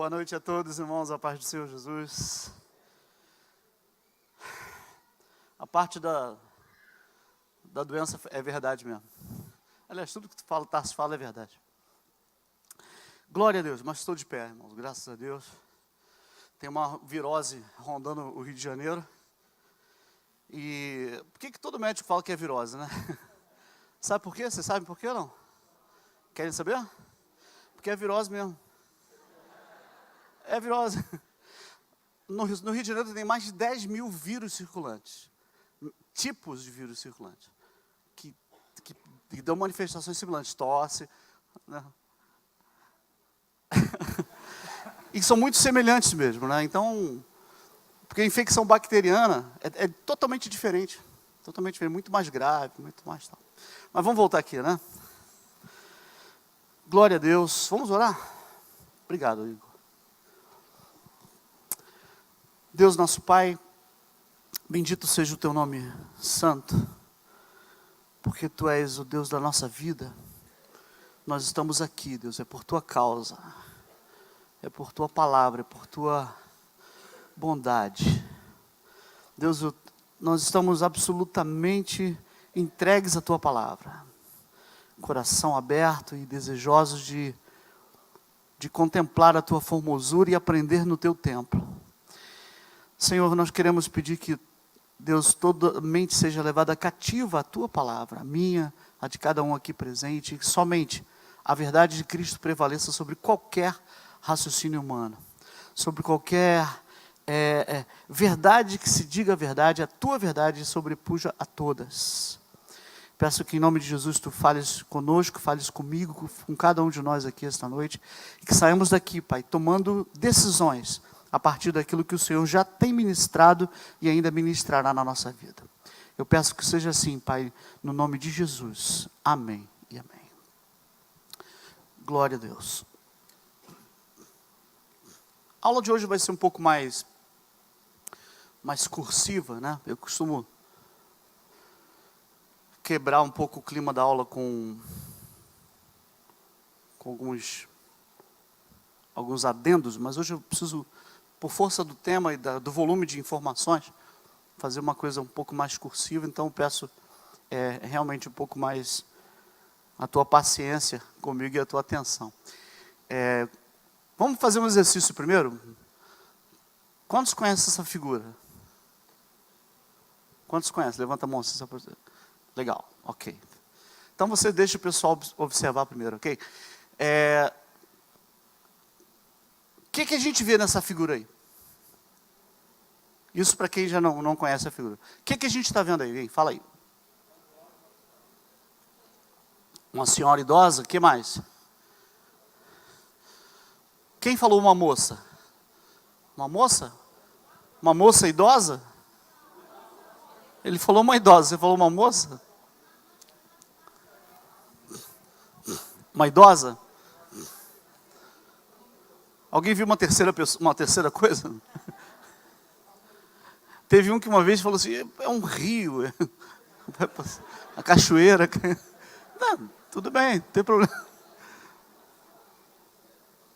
Boa noite a todos, irmãos, a paz do Senhor Jesus. A parte da doença é verdade mesmo. Aliás, tudo que tu fala, Tarso fala é verdade. Glória a Deus, mas estou de pé, irmãos, graças a Deus. Tem uma virose rondando o Rio de Janeiro. E por que todo médico fala que é virose, né? Sabe por quê? Vocês sabem por quê ou não? Querem saber? Porque é virose mesmo. É virose. No Rio de Janeiro tem mais de 10 mil vírus circulantes. Tipos de vírus circulantes. Que dão manifestações semelhantes. Tosse. Né? E são muito semelhantes mesmo, né? Então, porque a infecção bacteriana é totalmente diferente. Totalmente diferente, muito mais grave, muito mais tal. Mas vamos voltar aqui, né? Glória a Deus. Vamos orar? Obrigado, Igor. Deus, nosso Pai, bendito seja o Teu nome santo, porque Tu és o Deus da nossa vida. Nós estamos aqui, Deus, é por Tua causa, é por Tua palavra, é por Tua bondade. Deus, nós estamos absolutamente entregues à Tua palavra, coração aberto e desejosos de contemplar a Tua formosura e aprender no Teu templo. Senhor, nós queremos pedir que, Deus, toda mente seja levada cativa à Tua palavra, a minha, a de cada um aqui presente, e que somente a verdade de Cristo prevaleça sobre qualquer raciocínio humano, sobre qualquer verdade que se diga a verdade, a Tua verdade sobrepuja a todas. Peço que em nome de Jesus Tu fales conosco, fales comigo, com cada um de nós aqui esta noite, e que saímos daqui, Pai, tomando decisões a partir daquilo que o Senhor já tem ministrado e ainda ministrará na nossa vida. Eu peço que seja assim, Pai, no nome de Jesus. Amém e amém. Glória a Deus. A aula de hoje vai ser um pouco mais cursiva, né? Eu costumo quebrar um pouco o clima da aula com alguns adendos, mas hoje eu preciso, por força do tema e do volume de informações, fazer uma coisa um pouco mais cursiva. Então eu peço realmente um pouco mais a tua paciência comigo e a tua atenção. Vamos fazer um exercício primeiro? Quantos conhecem essa figura? Quantos conhecem? Levanta a mão. Legal, ok. Então você deixa o pessoal observar primeiro, ok? O que a gente vê nessa figura aí? Isso para quem já não conhece a figura. O que a gente está vendo aí? Vem, fala aí. Uma senhora idosa, o que mais? Quem falou uma moça? Uma moça? Uma moça idosa? Ele falou uma idosa, você falou uma moça? Uma idosa? Alguém viu uma terceira coisa? Teve um que uma vez falou assim, é um rio, a cachoeira. Não, tudo bem, não tem problema.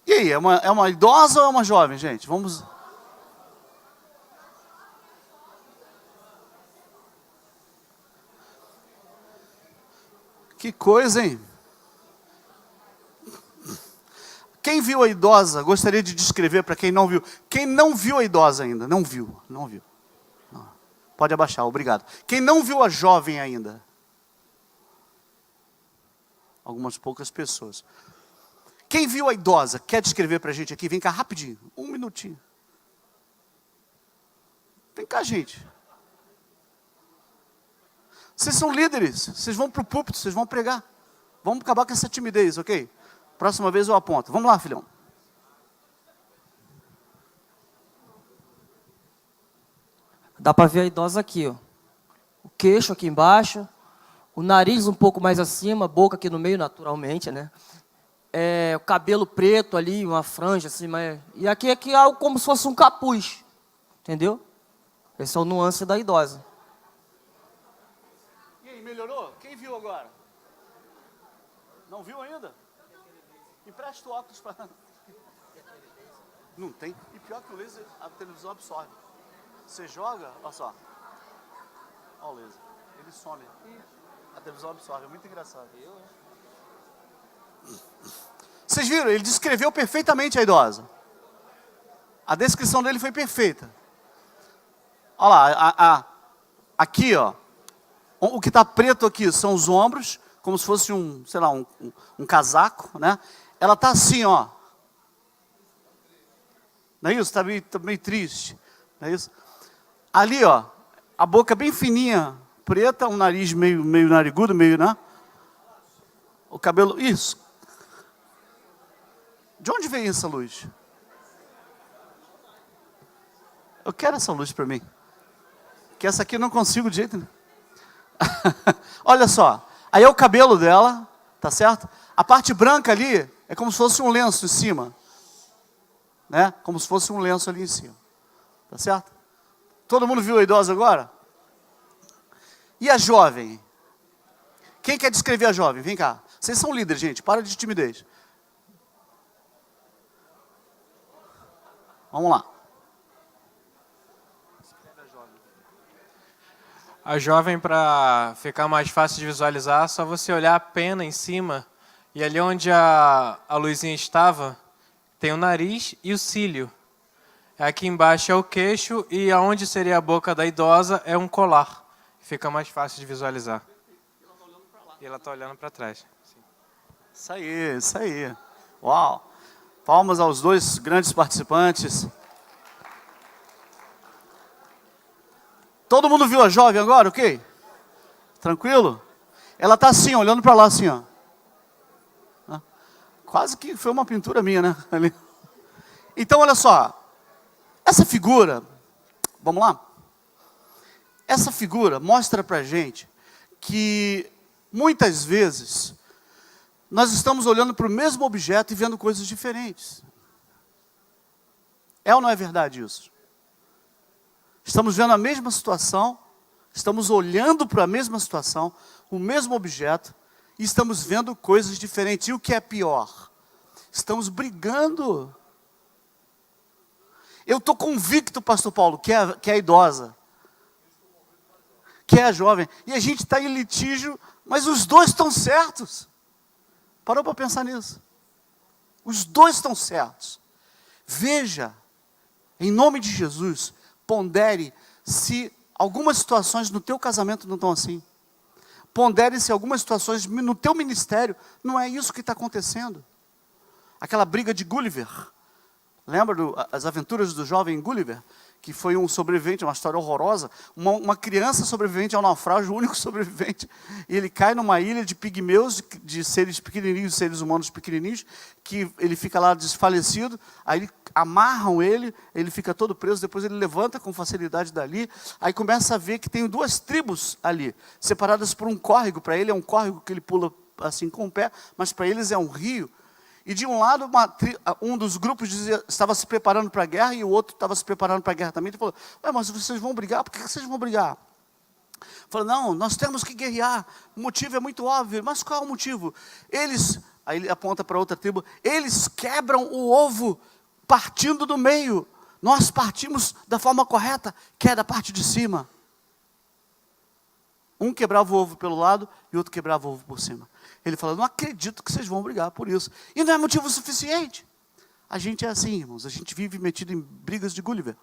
E aí, é uma idosa ou é uma jovem, gente? Vamos... Que coisa, hein? Quem viu a idosa, gostaria de descrever para quem não viu. Quem não viu a idosa ainda? Não viu. Não. Pode abaixar, obrigado. Quem não viu a jovem ainda? Algumas poucas pessoas. Quem viu a idosa, quer descrever para a gente aqui? Vem cá, rapidinho, 1 minutinho. Vem cá, gente. Vocês são líderes, vocês vão para o púlpito, vocês vão pregar. Vamos acabar com essa timidez, ok? Próxima vez eu aponto. Vamos lá, filhão. Dá para ver a idosa aqui, ó. O queixo aqui embaixo, o nariz um pouco mais acima, boca aqui no meio, naturalmente, né? O cabelo preto ali, uma franja assim, e aqui é algo como se fosse um capuz, entendeu? Esse é o nuance da idosa. E aí, melhorou? Quem viu agora? Não viu ainda? Empresta o óculos para... Não tem. E pior que o laser, a televisão absorve. Você joga, olha só. Olha o laser. Ele some. A televisão absorve. É muito engraçado. Vocês viram? Ele descreveu perfeitamente a idosa. A descrição dele foi perfeita. Olha lá, aqui, ó. O que está preto aqui são os ombros, como se fosse sei lá, um casaco, né? Ela está assim, ó. Não é isso? Está meio triste. Não é isso? Ali, ó, a boca bem fininha, preta, um nariz meio narigudo, meio, né? O cabelo, isso. De onde vem essa luz? Eu quero essa luz para mim. Que essa aqui eu não consigo de jeito nenhum. Olha só. Aí é o cabelo dela, tá certo? A parte branca ali é como se fosse um lenço em cima. Né? Como se fosse um lenço ali em cima. Tá certo? Todo mundo viu a idosa agora? E a jovem? Quem quer descrever a jovem? Vem cá. Vocês são líderes, gente. Para de timidez. Vamos lá. A jovem, para ficar mais fácil de visualizar, só você olhar a pena em cima, e ali onde a luzinha estava, tem o nariz e o cílio. Aqui embaixo é o queixo, e aonde seria a boca da idosa é um colar. Fica mais fácil de visualizar. E ela está olhando para trás. Sim. Isso aí, isso aí. Uau! Palmas aos dois grandes participantes. Todo mundo viu a jovem agora, ok? Tranquilo? Ela está assim, olhando para lá assim, ó. Quase que foi uma pintura minha, né? Ali. Então, olha só. Essa figura, vamos lá? Essa figura mostra para a gente que, muitas vezes, nós estamos olhando para o mesmo objeto e vendo coisas diferentes. É ou não é verdade isso? Estamos vendo a mesma situação, estamos olhando para a mesma situação, o mesmo objeto, e estamos vendo coisas diferentes. E o que é pior? Estamos brigando. Eu estou convicto, pastor Paulo, que é a idosa, que é a jovem, e a gente está em litígio, mas os dois estão certos. Parou para pensar nisso? Os dois estão certos. Veja, em nome de Jesus, pondere se algumas situações no teu casamento não estão assim. Pondere se algumas situações no teu ministério não é isso que está acontecendo. Aquela briga de Gulliver. Lembra as aventuras do jovem Gulliver? Que foi um sobrevivente, uma história horrorosa. Uma criança sobrevivente ao naufrágio, o único sobrevivente. E ele cai numa ilha de pigmeus, de seres pequenininhos, seres humanos pequenininhos, que ele fica lá desfalecido. Aí amarram ele fica todo preso, depois ele levanta com facilidade dali. Aí começa a ver que tem duas tribos ali, separadas por um córrego. Para ele é um córrego que ele pula assim com o pé, mas para eles é um rio. E de um lado, um dos grupos estava se preparando para a guerra e o outro estava se preparando para a guerra também. Ele falou, mas vocês vão brigar? Por que vocês vão brigar? Falou, não, nós temos que guerrear. O motivo é muito óbvio. Mas qual é o motivo? Aí ele aponta para outra tribo, eles quebram o ovo partindo do meio. Nós partimos da forma correta, que é da parte de cima. Um quebrava o ovo pelo lado e o outro quebrava o ovo por cima. Ele falou, não acredito que vocês vão brigar por isso. E não é motivo suficiente. A gente é assim, irmãos. A gente vive metido em brigas de Gulliver.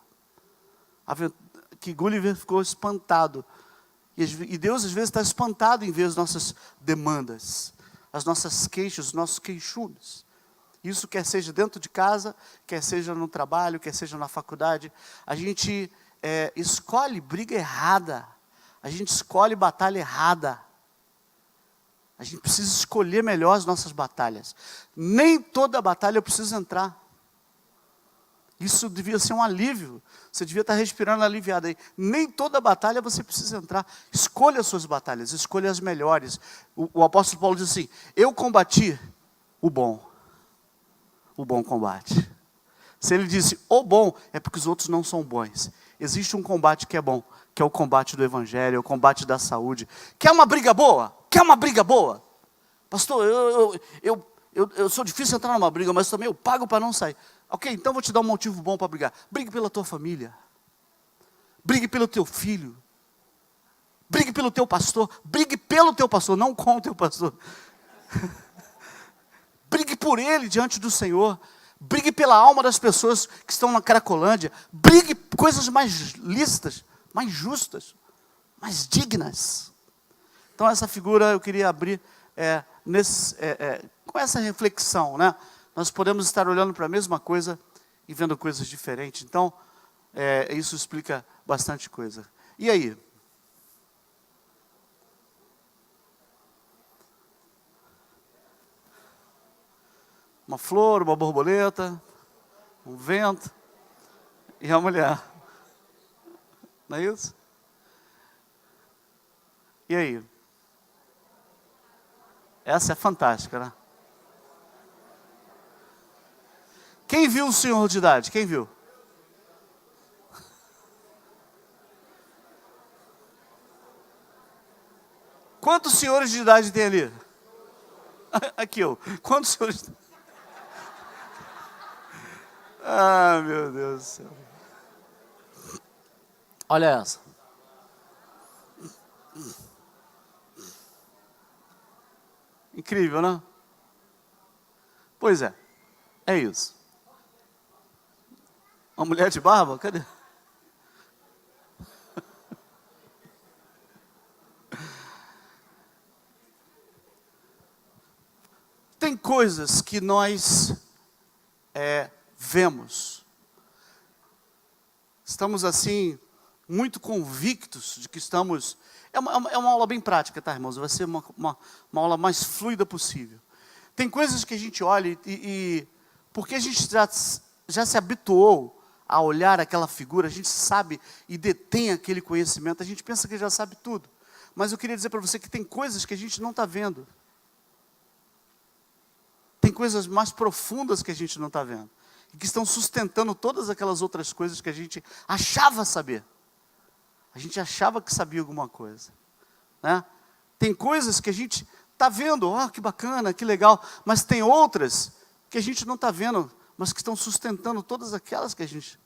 Que Gulliver ficou espantado. E Deus, às vezes, está espantado em ver as nossas demandas, as nossas queixas, os nossos queixumes. Isso quer seja dentro de casa, quer seja no trabalho, quer seja na faculdade. A gente escolhe briga errada. A gente escolhe batalha errada. A gente precisa escolher melhor as nossas batalhas. Nem toda batalha eu preciso entrar. Isso devia ser um alívio. Você devia estar respirando aliviado aí. Nem toda batalha você precisa entrar. Escolha as suas batalhas, escolha as melhores. O apóstolo Paulo diz assim, eu combati o bom combate. Se ele disse o bom, é porque os outros não são bons. Existe um combate que é bom, que é o combate do evangelho, é o combate da saúde. Quer uma briga boa? Quer uma briga boa? Pastor, eu sou difícil entrar numa briga, mas também eu pago para não sair. Ok, então vou te dar um motivo bom para brigar. Brigue pela tua família. Brigue pelo teu filho. Brigue pelo teu pastor. Brigue pelo teu pastor, não com o teu pastor. Brigue por ele diante do Senhor. Brigue pela alma das pessoas que estão na Cracolândia. Brigue coisas mais lícitas, mais justas, mais dignas. Então essa figura eu queria abrir com essa reflexão, né? Nós podemos estar olhando para a mesma coisa e vendo coisas diferentes. Então, isso explica bastante coisa. E aí? Uma flor, uma borboleta, um vento e a mulher. Não é isso? E aí? Essa é fantástica, né? Quem viu o senhor de idade? Quem viu? Quantos senhores de idade tem ali? Aqui, eu. Quantos senhores? Ah, meu Deus do céu. Olha essa. Incrível, né? Pois é isso. Uma mulher de barba? Cadê? Tem coisas que nós vemos. Estamos assim, muito convictos de que estamos... É uma aula bem prática, tá, irmãos? Vai ser uma aula mais fluida possível. Tem coisas que a gente olha e porque a gente já se habituou a olhar aquela figura, a gente sabe e detém aquele conhecimento, a gente pensa que já sabe tudo. Mas eu queria dizer para você que tem coisas que a gente não está vendo. Tem coisas mais profundas que a gente não está vendo. E que estão sustentando todas aquelas outras coisas que a gente achava saber. A gente achava que sabia alguma coisa. Né? Tem coisas que a gente está vendo, que bacana, que legal. Mas tem outras que a gente não está vendo, mas que estão sustentando todas aquelas que a gente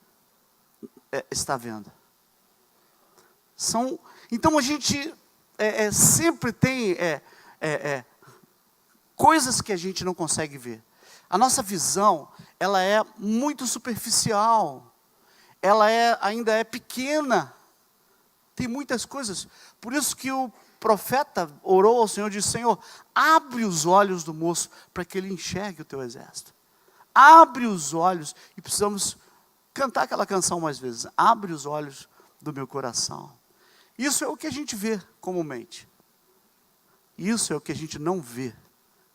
está vendo. Então a gente sempre tem coisas que a gente não consegue ver. A nossa visão, ela é muito superficial. Ela ainda é pequena. Tem muitas coisas. Por isso que o profeta orou ao Senhor e disse: Senhor, abre os olhos do moço para que ele enxergue o teu exército. Abre os olhos. E precisamos cantar aquela canção mais vezes. Abre os olhos do meu coração. Isso é o que a gente vê comumente. Isso é o que a gente não vê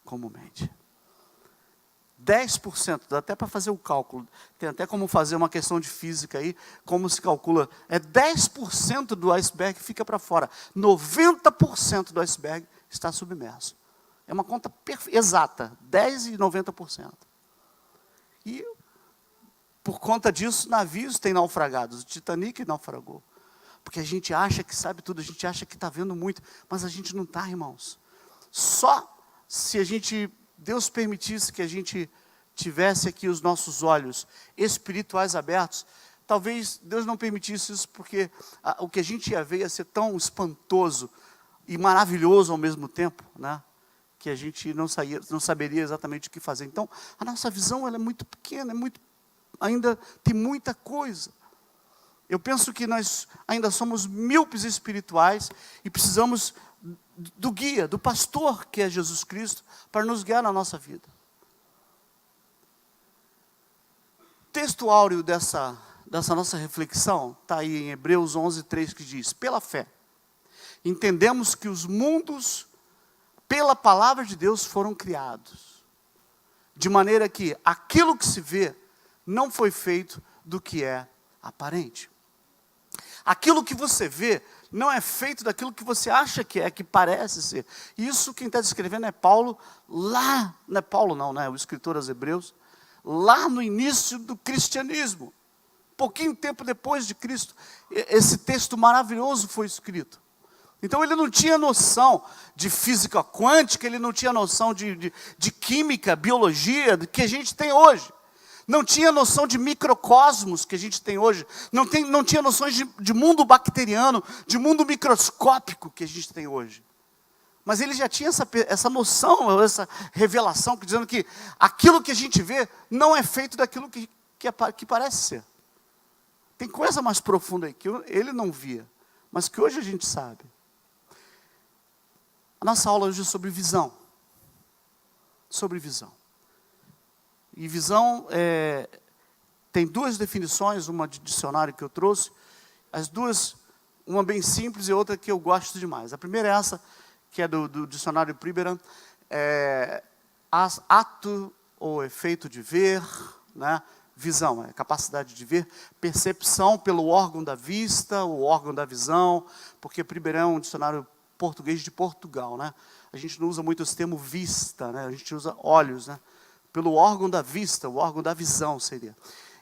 comumente. 10%, dá até para fazer o cálculo, tem até como fazer uma questão de física aí, como se calcula, 10% do iceberg fica para fora, 90% do iceberg está submerso. É uma conta exata, 10% e 90%. E, por conta disso, navios têm naufragado, o Titanic naufragou. Porque a gente acha que sabe tudo, a gente acha que está vendo muito, mas a gente não está, irmãos. Só se Deus permitisse que a gente tivesse aqui os nossos olhos espirituais abertos, talvez Deus não permitisse isso, porque o que a gente ia ver ia ser tão espantoso e maravilhoso ao mesmo tempo, né? Que a gente não saberia exatamente o que fazer. Então, a nossa visão ela é muito pequena, ainda tem muita coisa. Eu penso que nós ainda somos míopes espirituais e precisamos do guia, do pastor que é Jesus Cristo, para nos guiar na nossa vida. O texto áureo dessa nossa reflexão está aí em Hebreus 11:3, que diz: pela fé, entendemos que os mundos, pela palavra de Deus, foram criados, de maneira que aquilo que se vê não foi feito do que é aparente. Aquilo que você vê não é feito daquilo que você acha que parece ser. Isso quem está descrevendo é Paulo, lá, não é Paulo não, né? O escritor aos Hebreus, lá no início do cristianismo. Pouquinho tempo depois de Cristo, esse texto maravilhoso foi escrito. Então ele não tinha noção de física quântica, ele não tinha noção de química, biologia, que a gente tem hoje. não tinha noção de microcosmos que a gente tem hoje, não tinha noções de mundo bacteriano, de mundo microscópico que a gente tem hoje. Mas ele já tinha essa noção, essa revelação, dizendo que aquilo que a gente vê não é feito daquilo que parece ser. Tem coisa mais profunda aí que ele não via, mas que hoje a gente sabe. A nossa aula hoje é sobre visão. Sobre visão. E visão tem duas definições, uma de dicionário que eu trouxe. As duas, uma bem simples e outra que eu gosto demais. A primeira é essa, que é do dicionário Priberan. Ato ou efeito de ver, né? Visão, é capacidade de ver, percepção pelo órgão da vista, o órgão da visão, porque Priberan é um dicionário português de Portugal, né? A gente não usa muito esse termo vista, né? A gente usa olhos, né? Pelo órgão da vista, o órgão da visão seria.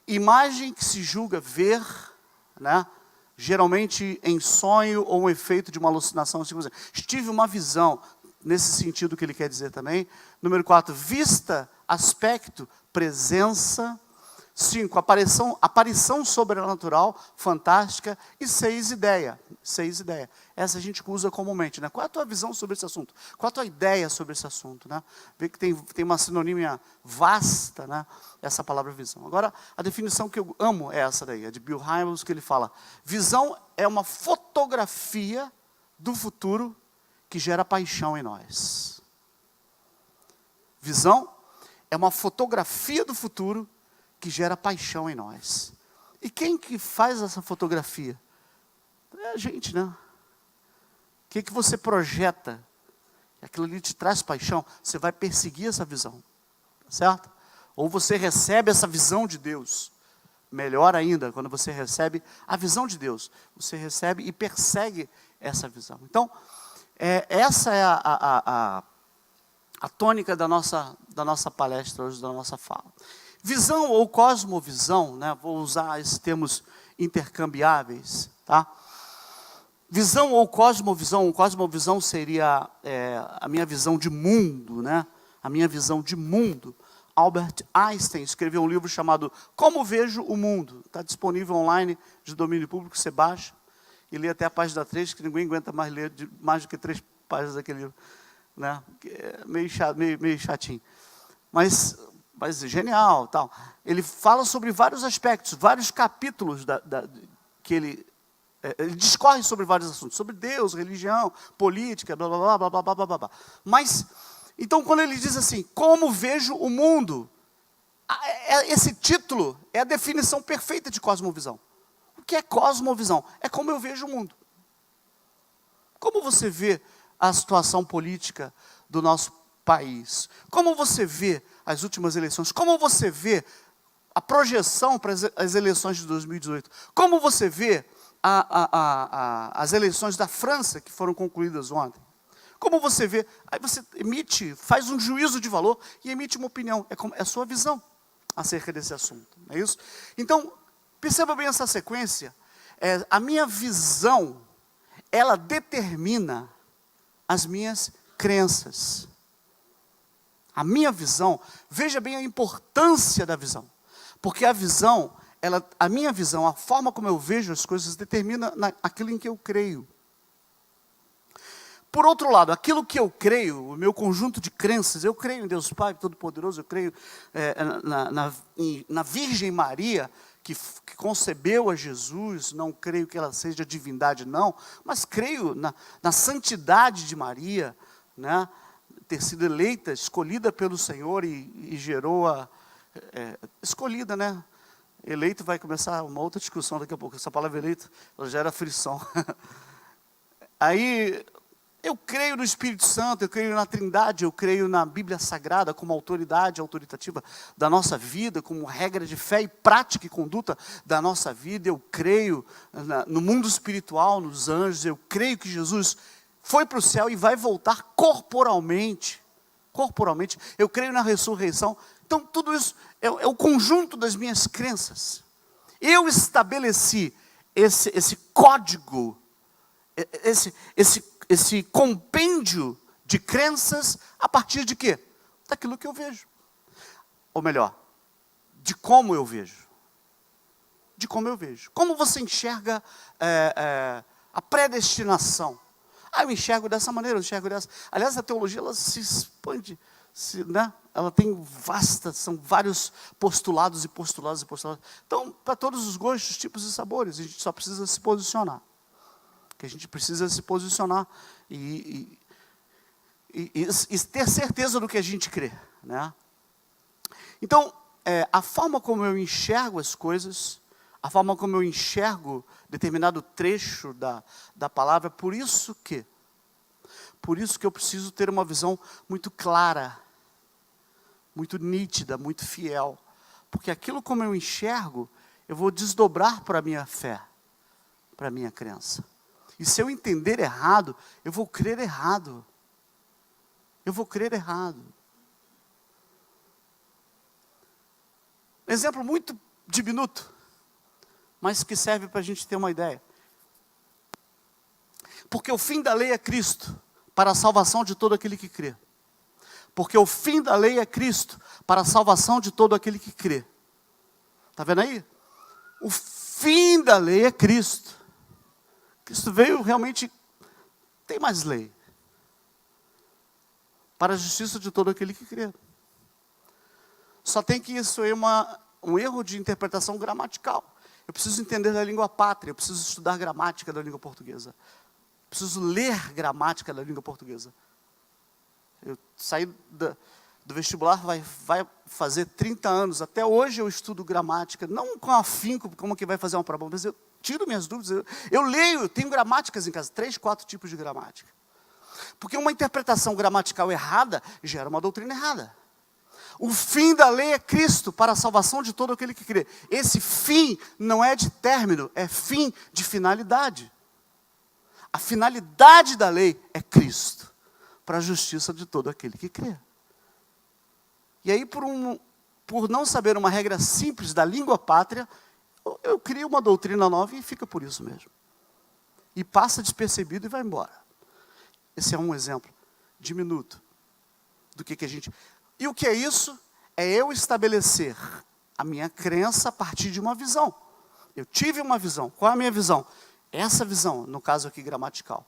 Imagem que se julga ver, né? Geralmente em sonho ou um efeito de uma alucinação. Tive uma visão, nesse sentido que ele quer dizer também. Número 4, vista, aspecto, presença. 5, aparição sobrenatural, fantástica. E 6, ideia. 6, ideia. Essa a gente usa comumente, né? Qual é a tua visão sobre esse assunto? Qual é a tua ideia sobre esse assunto, né? Vê que tem uma sinonímia vasta, né? Essa palavra visão. Agora, a definição que eu amo é essa daí, é de Bill Hybels, que ele fala: visão é uma fotografia do futuro que gera paixão em nós. Visão é uma fotografia do futuro que gera paixão em nós. E quem que faz essa fotografia? É a gente, né? O que você projeta? Aquilo ali te traz paixão, você vai perseguir essa visão. Certo? Ou você recebe essa visão de Deus. Melhor ainda, quando você recebe a visão de Deus. Você recebe e persegue essa visão. Então, essa é a tônica da nossa palestra hoje, da nossa fala. Visão ou cosmovisão, né? Vou usar esses termos intercambiáveis, tá? Visão ou cosmovisão, cosmovisão seria a minha visão de mundo, né? A minha visão de mundo. Albert Einstein escreveu um livro chamado Como Vejo o Mundo. Está disponível online, de domínio público, você baixa e lê até a página 3, que ninguém aguenta mais ler mais do que 3 páginas daquele livro, né? É meio chatinho. Mas genial, tal. Ele fala sobre vários aspectos, vários capítulos que ele discorre sobre vários assuntos, sobre Deus, religião, política, blá, blá, blá, blá, blá, blá, blá, blá. Mas, então, quando ele diz assim, como vejo o mundo, esse título é a definição perfeita de cosmovisão. O que é cosmovisão? É como eu vejo o mundo. Como você vê a situação política do nosso país? Como você vê as últimas eleições? Como você vê a projeção para as eleições de 2018? Como você vê as eleições da França que foram concluídas ontem? Como você vê? Aí você faz um juízo de valor e emite uma opinião. É a sua visão acerca desse assunto, não é isso? Então, perceba bem essa sequência. A minha visão, ela determina as minhas crenças. A minha visão, veja bem a importância da visão. Porque a visão, a minha visão, a forma como eu vejo as coisas, determina aquilo em que eu creio. Por outro lado, aquilo que eu creio, o meu conjunto de crenças, eu creio em Deus Pai Todo-Poderoso, eu creio na Virgem Maria, que concebeu a Jesus, não creio que ela seja divindade, não, mas creio na santidade de Maria, né? Ter sido eleita, escolhida pelo Senhor e gerou escolhida, né? Eleito vai começar uma outra discussão daqui a pouco. Essa palavra eleito, ela gera frição. Aí, eu creio no Espírito Santo, eu creio na Trindade, eu creio na Bíblia Sagrada como autoridade autoritativa da nossa vida, como regra de fé e prática e conduta da nossa vida. Eu creio no mundo espiritual, nos anjos, eu creio que Jesus foi para o céu e vai voltar corporalmente. Corporalmente. Eu creio na ressurreição. Então, tudo isso é o conjunto das minhas crenças. Eu estabeleci esse código, esse compêndio de crenças a partir de quê? Daquilo que eu vejo. Ou melhor, de como eu vejo. De como eu vejo. Como você enxerga a predestinação? Eu enxergo dessa maneira, eu enxergo dessa. Aliás, a teologia, ela se expande, né? Ela tem são vários postulados e postulados e postulados. Então, para todos os gostos, tipos e sabores, a gente só precisa se posicionar. Que a gente precisa se posicionar e ter certeza do que a gente crê, né? Então, a forma como eu enxergo as coisas, a forma como eu enxergo determinado trecho da palavra, por isso que eu preciso ter uma visão muito clara, muito nítida, muito fiel. Porque aquilo como eu enxergo, eu vou desdobrar para a minha fé, para a minha crença. E se eu entender errado, eu vou crer errado. Eu vou crer errado. Exemplo muito diminuto, mas que serve para a gente ter uma ideia. Porque o fim da lei é Cristo, para a salvação de todo aquele que crê. Porque o fim da lei é Cristo, para a salvação de todo aquele que crê. Está vendo aí? O fim da lei é Cristo. Cristo veio realmente, tem mais lei. Para a justiça de todo aquele que crê. Só tem que isso aí um erro de interpretação gramatical. Eu preciso entender da língua pátria, eu preciso estudar gramática da língua portuguesa. Eu preciso ler gramática da língua portuguesa. Eu saí do vestibular, vai fazer 30 anos. Até hoje eu estudo gramática, não com afinco, como que vai fazer uma prova, mas eu tiro minhas dúvidas. Eu leio, eu tenho gramáticas em casa, 3, 4 tipos de gramática. Porque uma interpretação gramatical errada gera uma doutrina errada. O fim da lei é Cristo, para a salvação de todo aquele que crê. Esse fim não é de término, é fim de finalidade. A finalidade da lei é Cristo, para a justiça de todo aquele que crê. E aí, por não saber uma regra simples da língua pátria, eu crio uma doutrina nova e fica por isso mesmo. E passa despercebido e vai embora. Esse é um exemplo diminuto do que a gente... E o que é isso? É eu estabelecer a minha crença a partir de uma visão. Eu tive uma visão. Qual é a minha visão? Essa visão, no caso aqui gramatical.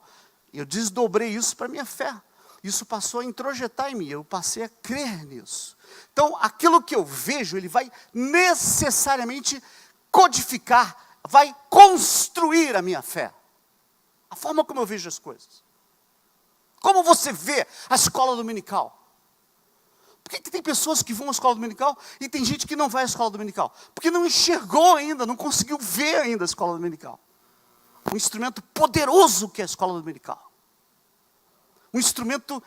Eu desdobrei isso para a minha fé. Isso passou a introjetar em mim. Eu passei a crer nisso. Então, aquilo que eu vejo, ele vai necessariamente codificar, vai construir a minha fé. A forma como eu vejo as coisas. Como você vê a escola dominical? Por que tem pessoas que vão à escola dominical e tem gente que não vai à escola dominical? Porque não enxergou ainda, não conseguiu ver ainda a escola dominical. Um instrumento poderoso que é a escola dominical. Um instrumento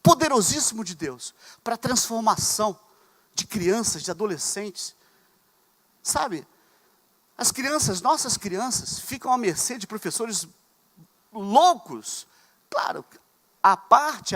poderosíssimo de Deus para a transformação de crianças, de adolescentes. Sabe, as crianças, nossas crianças, ficam à mercê de professores loucos. Claro, a parte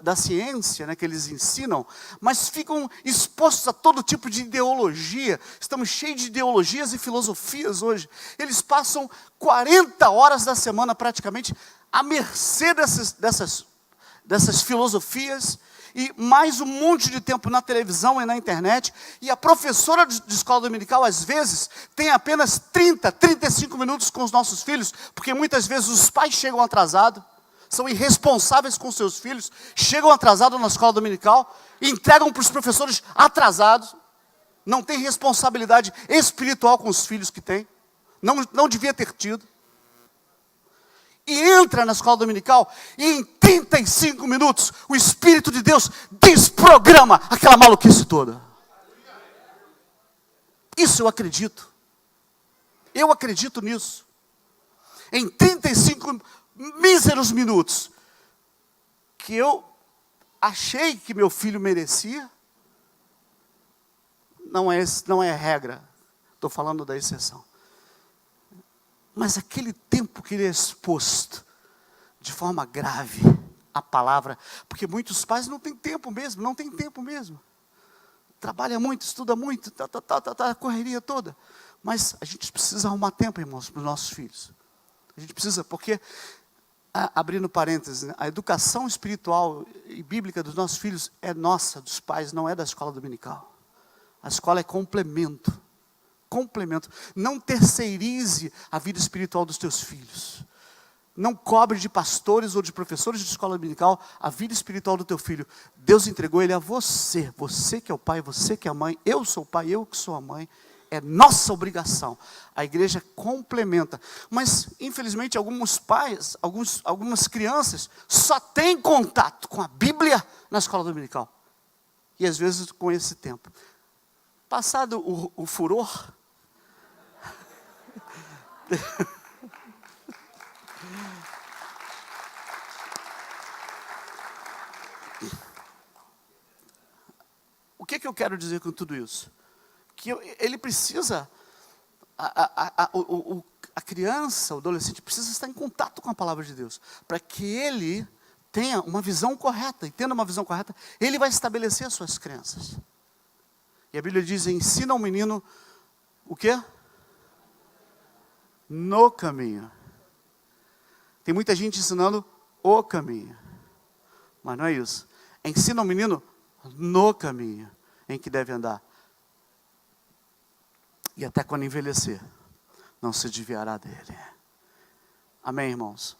da ciência, né, que eles ensinam, mas ficam expostos a todo tipo de ideologia. Estamos cheios de ideologias e filosofias hoje. Eles passam 40 horas da semana praticamente à mercê dessas filosofias e mais um monte de tempo na televisão e na internet. E a professora de escola dominical, às vezes, tem apenas 30, 35 minutos com os nossos filhos, porque muitas vezes os pais chegam atrasados, são irresponsáveis com seus filhos, chegam atrasados na escola dominical, entregam para os professores atrasados, não tem responsabilidade espiritual com os filhos que tem, não devia ter tido. E entra na escola dominical e em 35 minutos o Espírito de Deus desprograma aquela maluquice toda. Isso eu acredito. Eu acredito nisso. Em 35 míseros minutos que eu achei que meu filho merecia, não é regra, estou falando da exceção. Mas aquele tempo que ele é exposto de forma grave à palavra, porque muitos pais não têm tempo mesmo, trabalha muito, estuda muito, a correria toda, mas a gente precisa arrumar tempo, irmãos, para os nossos filhos. A gente precisa, porque, abrindo parênteses, né, a educação espiritual e bíblica dos nossos filhos é nossa, dos pais, não é da escola dominical. A escola é complemento. Complemento. Não terceirize a vida espiritual dos teus filhos. Não cobre de pastores ou de professores de escola dominical a vida espiritual do teu filho. Deus entregou ele a você. Você que é o pai, você que é a mãe. Eu sou o pai, eu que sou a mãe. É nossa obrigação. A igreja complementa. Mas, infelizmente, alguns pais, algumas crianças só têm contato com a Bíblia na escola dominical. E às vezes com esse tempo. Passado o furor, o que eu quero dizer com tudo isso? Que ele precisa, a criança, o adolescente precisa estar em contato com a palavra de Deus, para que ele tenha uma visão correta, e tendo uma visão correta, ele vai estabelecer as suas crenças. E a Bíblia diz, ensina ao menino, o quê? No caminho. Tem muita gente ensinando o caminho, mas não é isso. Ensina ao menino no caminho em que deve andar. E até quando envelhecer, não se desviará dele. Amém, irmãos?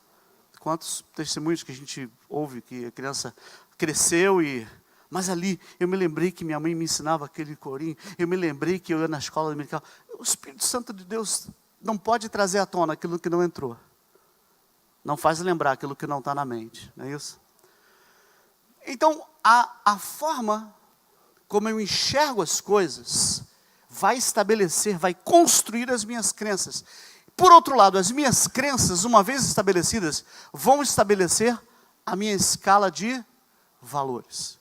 Quantos testemunhos que a gente ouve que a criança cresceu mas ali, eu me lembrei que minha mãe me ensinava aquele corinho, eu me lembrei que eu ia na escola dominical. O Espírito Santo de Deus não pode trazer à tona aquilo que não entrou. Não faz lembrar aquilo que não está na mente, não é isso? Então, a forma como eu enxergo as coisas vai estabelecer, vai construir as minhas crenças. Por outro lado, as minhas crenças, uma vez estabelecidas, vão estabelecer a minha escala de valores.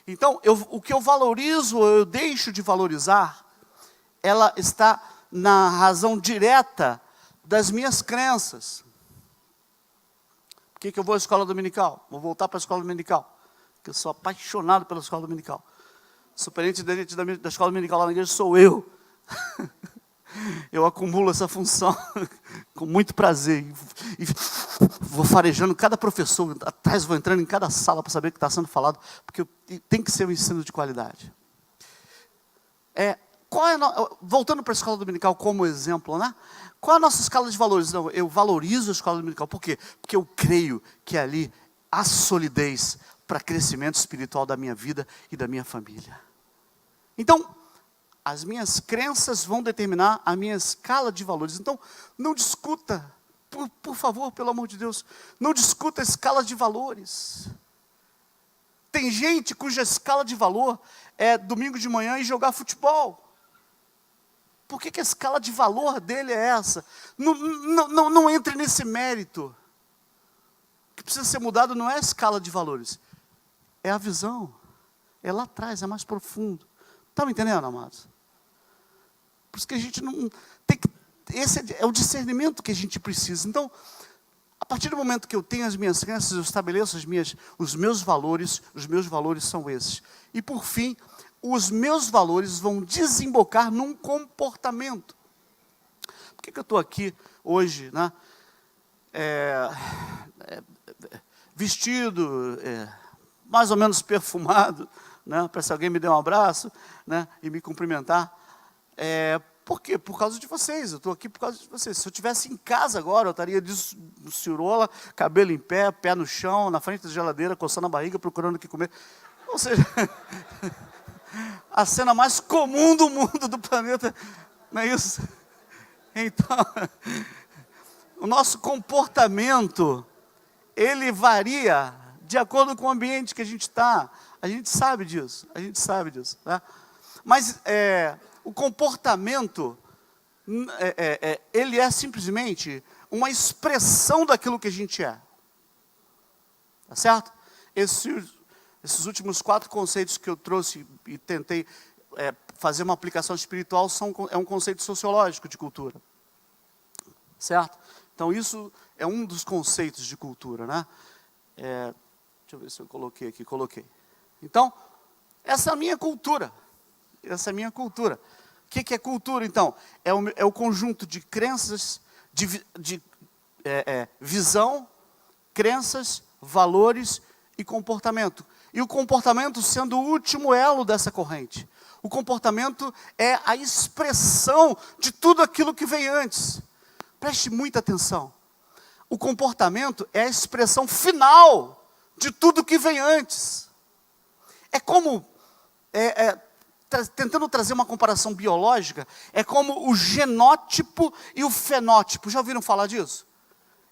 Então, o que eu valorizo ou eu deixo de valorizar, ela está na razão direta das minhas crenças. Por que eu vou à escola dominical? Vou voltar para a escola dominical, porque eu sou apaixonado pela escola dominical. Superintendente da escola dominical lá na igreja sou eu. Eu acumulo essa função com muito prazer. E vou farejando cada professor, atrás vou entrando em cada sala para saber o que está sendo falado, porque tem que ser um ensino de qualidade. Voltando para a escola dominical como exemplo, né? Qual é a nossa escala de valores? Não, eu valorizo a escola dominical. Por quê? Porque eu creio que ali há solidez para crescimento espiritual da minha vida e da minha família. Então, as minhas crenças vão determinar a minha escala de valores. Então, não discuta, por favor, pelo amor de Deus, não discuta a escala de valores. Tem gente cuja escala de valor é domingo de manhã e jogar futebol. Por que a escala de valor dele é essa? Não entre nesse mérito. O que precisa ser mudado não é a escala de valores, é a visão. É lá atrás, é mais profundo. Está me entendendo, amados? Por isso que a gente não tem que... Esse é o discernimento que a gente precisa. Então, a partir do momento que eu tenho as minhas crenças, eu estabeleço os meus valores são esses. E por fim, os meus valores vão desembocar num comportamento. Por que eu estou aqui hoje, né? Vestido, mais ou menos perfumado, né? Para se alguém me der um abraço, né? E me cumprimentar. Por quê? Por causa de vocês. Eu estou aqui por causa de vocês. Se eu estivesse em casa agora, eu estaria de cirola, cabelo em pé, pé no chão, na frente da geladeira, coçando a barriga, procurando o que comer. Ou seja, a cena mais comum do mundo, do planeta, não é isso? Então, o nosso comportamento, ele varia de acordo com o ambiente que a gente está. A gente sabe disso, né? Mas o comportamento, ele é simplesmente uma expressão daquilo que a gente é. Tá certo? Esses últimos 4 conceitos que eu trouxe e tentei fazer uma aplicação espiritual é um conceito sociológico de cultura. Certo? Então isso é um dos conceitos de cultura, né? Deixa eu ver se eu coloquei aqui. Coloquei. Então, essa é a minha cultura. Essa é a minha cultura. O que é cultura, então? É o conjunto de crenças, de visão, crenças, valores e comportamento. E o comportamento sendo o último elo dessa corrente. O comportamento é a expressão de tudo aquilo que vem antes. Preste muita atenção. O comportamento é a expressão final de tudo que vem antes. É como, tentando trazer uma comparação biológica, é como o genótipo e o fenótipo. Já ouviram falar disso?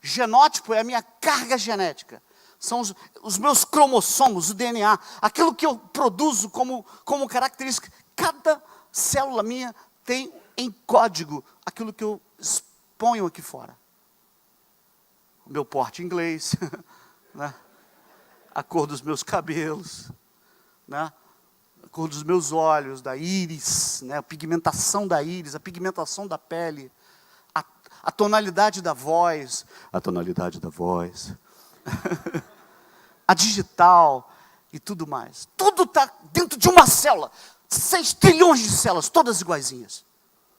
Genótipo é a minha carga genética. São os meus cromossomos, o DNA, aquilo que eu produzo como característica. Cada célula minha tem em código aquilo que eu exponho aqui fora. O meu porte inglês, né? A cor dos meus cabelos, né? A cor dos meus olhos, da íris, né? A pigmentação da íris, a pigmentação da pele, a tonalidade da voz, a digital e tudo mais. Tudo está dentro de uma célula. 6 trilhões de células, todas iguaizinhas,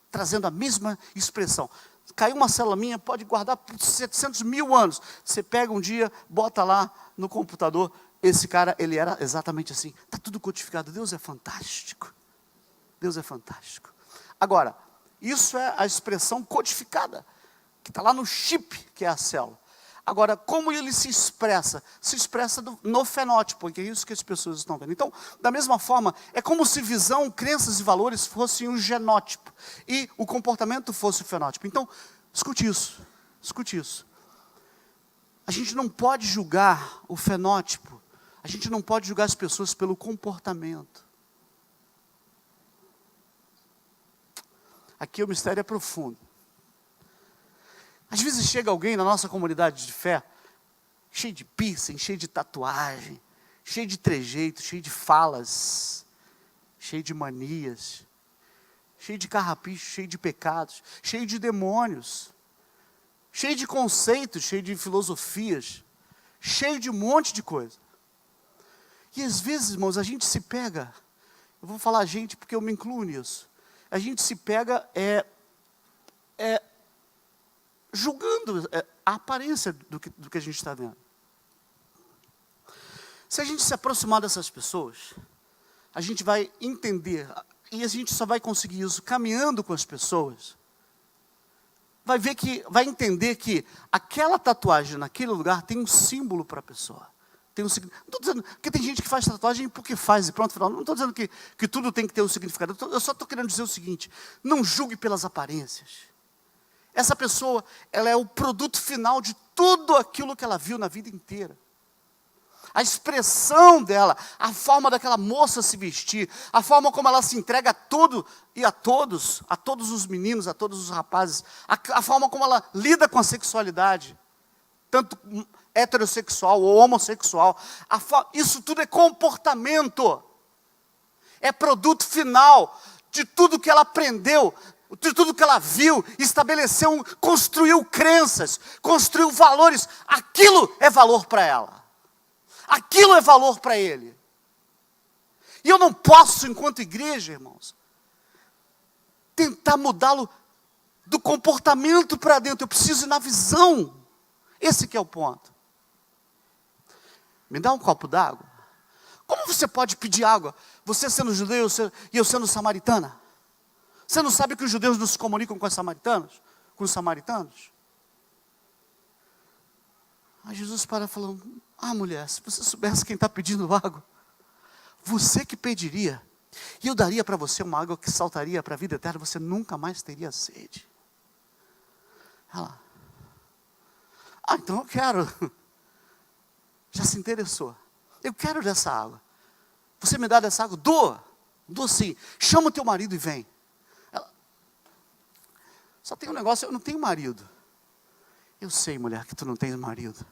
trazendo a mesma expressão. Caiu uma célula minha, pode guardar por 700 mil anos. Você pega um dia, bota lá no computador, esse cara, ele era exatamente assim. Está tudo codificado. Deus é fantástico. Deus é fantástico. Agora, isso é a expressão codificada, que está lá no chip, que é a célula. Agora, como ele se expressa? Se expressa no fenótipo, que é isso que as pessoas estão vendo. Então, da mesma forma, é como se visão, crenças e valores fossem o genótipo e o comportamento fosse o fenótipo. Então, escute isso, escute isso. A gente não pode julgar o fenótipo, a gente não pode julgar as pessoas pelo comportamento. Aqui o mistério é profundo. Às vezes chega alguém na nossa comunidade de fé, cheio de piercing, cheio de tatuagem, cheio de trejeito, cheio de falas, cheio de manias, cheio de carrapicho, cheio de pecados, cheio de demônios, cheio de conceitos, cheio de filosofias, cheio de um monte de coisa. E às vezes, irmãos, a gente se pega, eu vou falar a gente porque eu me incluo nisso, a gente se pega julgando a aparência do que a gente está vendo. Se a gente se aproximar dessas pessoas, a gente vai entender, e a gente só vai conseguir isso caminhando com as pessoas, vai entender que aquela tatuagem naquele lugar tem um símbolo para a pessoa. Tem um significado. Não estou dizendo, porque tem gente que faz tatuagem porque faz e pronto, final. Não estou dizendo que tudo tem que ter um significado. Eu só estou querendo dizer o seguinte: não julgue pelas aparências. Essa pessoa, ela é o produto final de tudo aquilo que ela viu na vida inteira. A expressão dela, a forma daquela moça se vestir, a forma como ela se entrega a tudo e a todos os meninos, a todos os rapazes, a forma como ela lida com a sexualidade, tanto heterossexual ou homossexual, isso tudo é comportamento, é produto final de tudo que ela aprendeu, de tudo que ela viu, estabeleceu, construiu crenças, construiu valores. Aquilo é valor para ela. Aquilo é valor para ele. E eu não posso, enquanto igreja, irmãos, tentar mudá-lo do comportamento para dentro. Eu preciso ir na visão. Esse que é o ponto. Me dá um copo d'água. Como você pode pedir água? Você sendo judeu e eu sendo samaritana? Você não sabe que os judeus não se comunicam com os samaritanos? Com os samaritanos? Aí Jesus para falando: mulher, se você soubesse quem está pedindo água, você que pediria, e eu daria para você uma água que saltaria para a vida eterna, você nunca mais teria sede. Ela: então eu quero. Já se interessou. Eu quero dessa água. Você me dá dessa água? Dou sim. Chama o teu marido e vem. Só tem um negócio, eu não tenho marido. Eu sei, mulher, que tu não tens marido.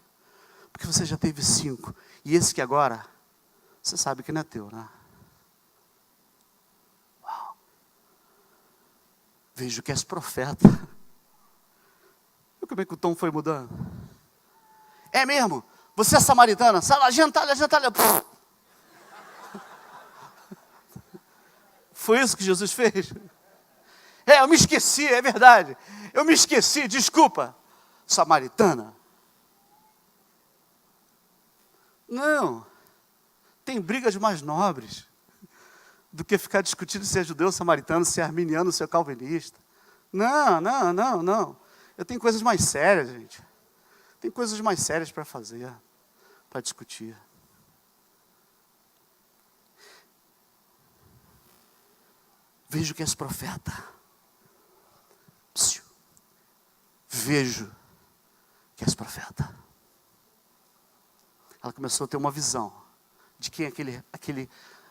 Porque você já teve 5. E esse que agora, você sabe que não é teu, né? Uau. Vejo que és profeta. Viu como é que o tom foi mudando? É mesmo? Você é samaritana? Sai lá, gentalha. Foi isso que Jesus fez? Eu me esqueci, é verdade. Eu me esqueci, desculpa. Samaritana? Não. Tem brigas mais nobres. do que ficar discutindo se é judeu ou samaritano, se é arminiano, se é calvinista. Não. Eu tenho coisas mais sérias, gente. Tem coisas mais sérias para fazer, para discutir. Vejo que és profeta. Psiu. Vejo que és profeta. Ela começou a ter uma visão de quem é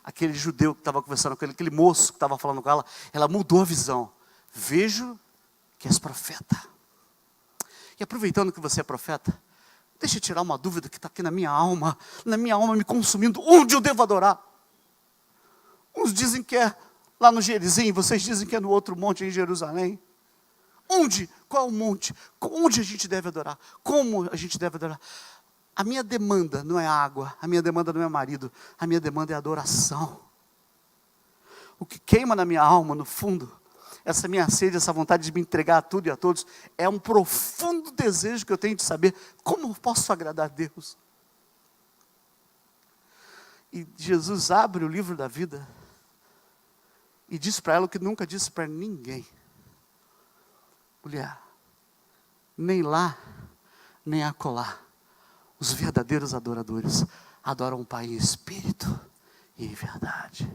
aquele judeu que estava conversando com ele, aquele moço que estava falando com ela. Ela mudou a visão. Vejo que és profeta. E aproveitando que você é profeta, deixa eu tirar uma dúvida que está aqui na minha alma me consumindo. Onde eu devo adorar? Uns dizem que é lá no Gerizim, vocês dizem que é no outro monte em Jerusalém. Onde? Qual o monte? Onde a gente deve adorar? Como a gente deve adorar? A minha demanda não é água, a minha demanda não é marido, a minha demanda é adoração. O que queima na minha alma, no fundo, essa minha sede, essa vontade de me entregar a tudo e a todos, é um profundo desejo que eu tenho de saber como eu posso agradar a Deus. E Jesus abre o livro da vida e diz para ela o que nunca disse para ninguém. Mulher, nem lá, nem acolá, os verdadeiros adoradores adoram o Pai em espírito e em verdade.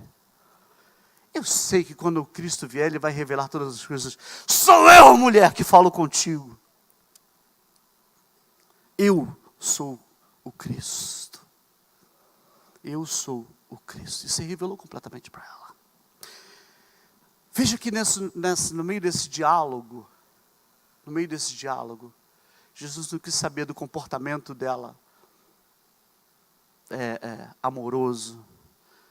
Eu sei que quando o Cristo vier, Ele vai revelar todas as coisas. Sou eu, mulher, que falo contigo. Eu sou o Cristo. Eu sou o Cristo. E se revelou completamente para ela. Veja que no meio desse diálogo, Jesus não quis saber do comportamento dela amoroso.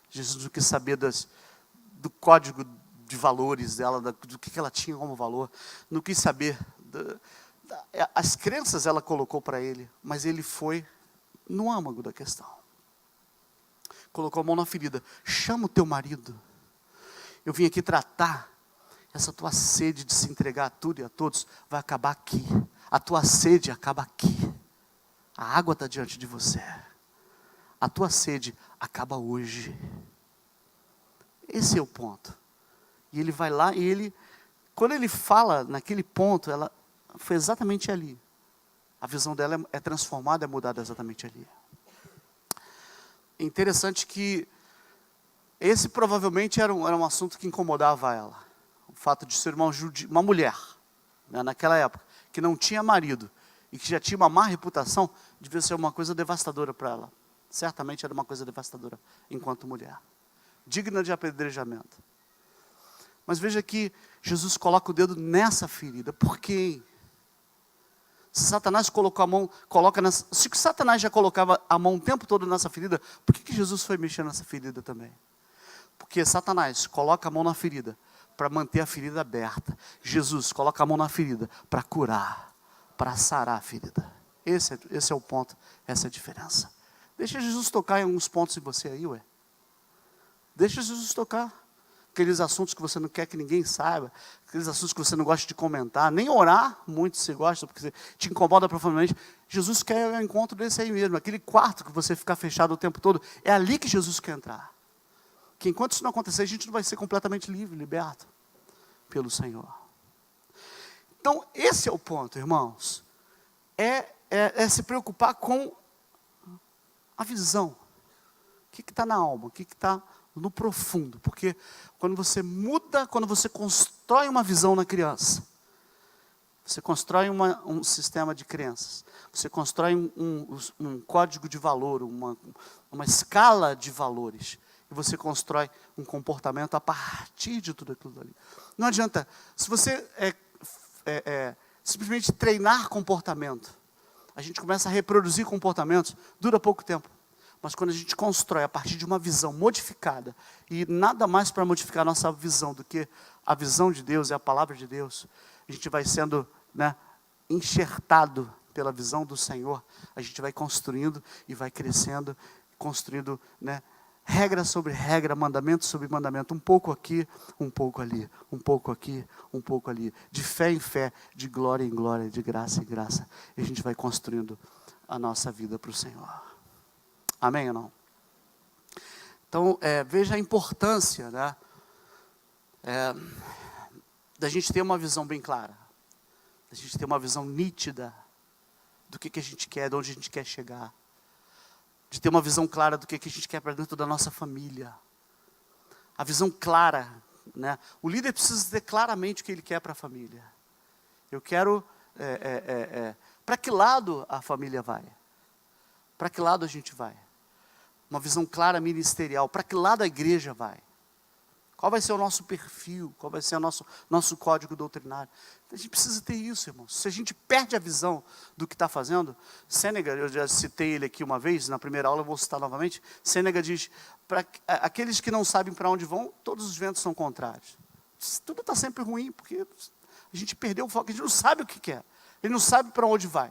Jesus não quis saber do código de valores dela, do que ela tinha como valor. Não quis saber. As crenças ela colocou para ele, mas ele foi no âmago da questão. Colocou a mão na ferida. Chama o teu marido. Eu vim aqui tratar. Essa tua sede de se entregar a tudo e a todos vai acabar aqui. A tua sede acaba aqui. A água está diante de você. A tua sede acaba hoje. Esse é o ponto. E ele vai lá e quando ele fala naquele ponto, ela foi exatamente ali. A visão dela é transformada, é mudada exatamente ali. É interessante que esse provavelmente era um assunto que incomodava ela. O fato de ser uma mulher, né, naquela época, que não tinha marido e que já tinha uma má reputação, devia ser uma coisa devastadora para ela. Certamente era uma coisa devastadora enquanto mulher. Digna de apedrejamento. Mas veja que Jesus coloca o dedo nessa ferida. Por quê? Se Satanás se Satanás já colocava a mão o tempo todo nessa ferida, por que Jesus foi mexer nessa ferida também? Porque Satanás coloca a mão na ferida para manter a ferida aberta. Jesus coloca a mão na ferida para curar, para sarar a ferida. Esse é o ponto, essa é a diferença. Deixa Jesus tocar em alguns pontos em você aí, ué. Deixa Jesus tocar. Aqueles assuntos que você não quer que ninguém saiba, aqueles assuntos que você não gosta de comentar, nem orar muito você gosta, porque te incomoda profundamente. Jesus quer o encontro desse aí mesmo, aquele quarto que você ficar fechado o tempo todo, é ali que Jesus quer entrar. Que enquanto isso não acontecer, a gente não vai ser completamente livre, liberto pelo Senhor. Então, esse é o ponto, irmãos. É se preocupar com a visão. O que está na alma, o que está no profundo. Porque quando você muda, quando você constrói uma visão na criança, você constrói um sistema de crenças, você constrói um código de valor, uma escala de valores, e você constrói um comportamento a partir de tudo aquilo ali. Não adianta, se você simplesmente treinar comportamento, a gente começa a reproduzir comportamentos, dura pouco tempo. Mas quando a gente constrói a partir de uma visão modificada, e nada mais para modificar a nossa visão do que a visão de Deus e a palavra de Deus, a gente vai sendo, né, enxertado pela visão do Senhor, a gente vai construindo e vai crescendo, construindo, né, regra sobre regra, mandamento sobre mandamento, um pouco aqui, um pouco ali, um pouco aqui, um pouco ali, de fé em fé, de glória em glória, de graça em graça, e a gente vai construindo a nossa vida para o Senhor. Amém ou não? Então, veja a importância, né, da gente ter uma visão bem clara, da gente ter uma visão nítida do que a gente quer, de onde a gente quer chegar, de ter uma visão clara do que a gente quer para dentro da nossa família. A visão clara, né? O líder precisa ter claramente o que ele quer para a família. Eu quero, para que lado a família vai? Para que lado a gente vai? Uma visão clara ministerial, para que lado a igreja vai? Qual vai ser o nosso perfil? Qual vai ser o nosso código doutrinário? A gente precisa ter isso, irmãos. Se a gente perde a visão do que está fazendo, Sêneca, eu já citei ele aqui uma vez, na primeira aula, eu vou citar novamente. Sêneca diz, para aqueles que não sabem para onde vão, todos os ventos são contrários. Tudo está sempre ruim, porque a gente perdeu o foco, a gente não sabe o que quer. Ele não sabe para onde vai.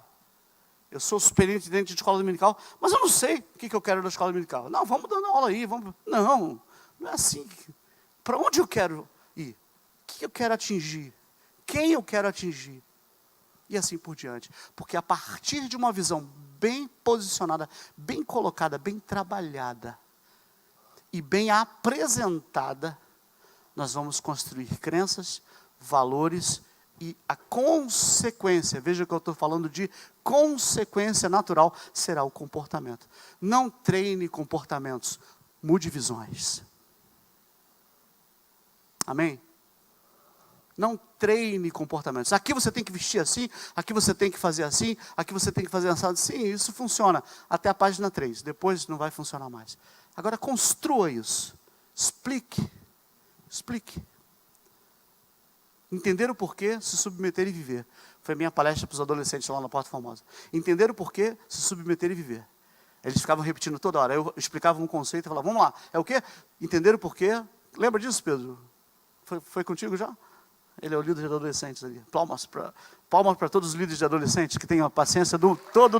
Eu sou superintendente de escola dominical, mas eu não sei o que eu quero da escola dominical. Não, vamos dando aula aí. Não é assim. Para onde eu quero ir? O que eu quero atingir? Quem eu quero atingir? E assim por diante. Porque a partir de uma visão bem posicionada, bem colocada, bem trabalhada e bem apresentada, nós vamos construir crenças, valores e a consequência, veja que eu estou falando de consequência natural, será o comportamento. Não treine comportamentos, mude visões. Amém? Não treine comportamentos. Aqui você tem que vestir assim, aqui você tem que fazer assim, aqui você tem que fazer assado. Sim, isso funciona até a página 3. Depois não vai funcionar mais. Agora construa isso. Explique. Entender o porquê, se submeter e viver. Foi a minha palestra para os adolescentes lá na Porta Formosa. Entender o porquê, se submeter e viver. Eles ficavam repetindo toda hora. Eu explicava um conceito e falava, vamos lá. É o quê? Entender o porquê. Lembra disso, Pedro? Foi contigo já? Ele é o líder de adolescentes ali. Palmas para todos os líderes de adolescentes que têm a paciência do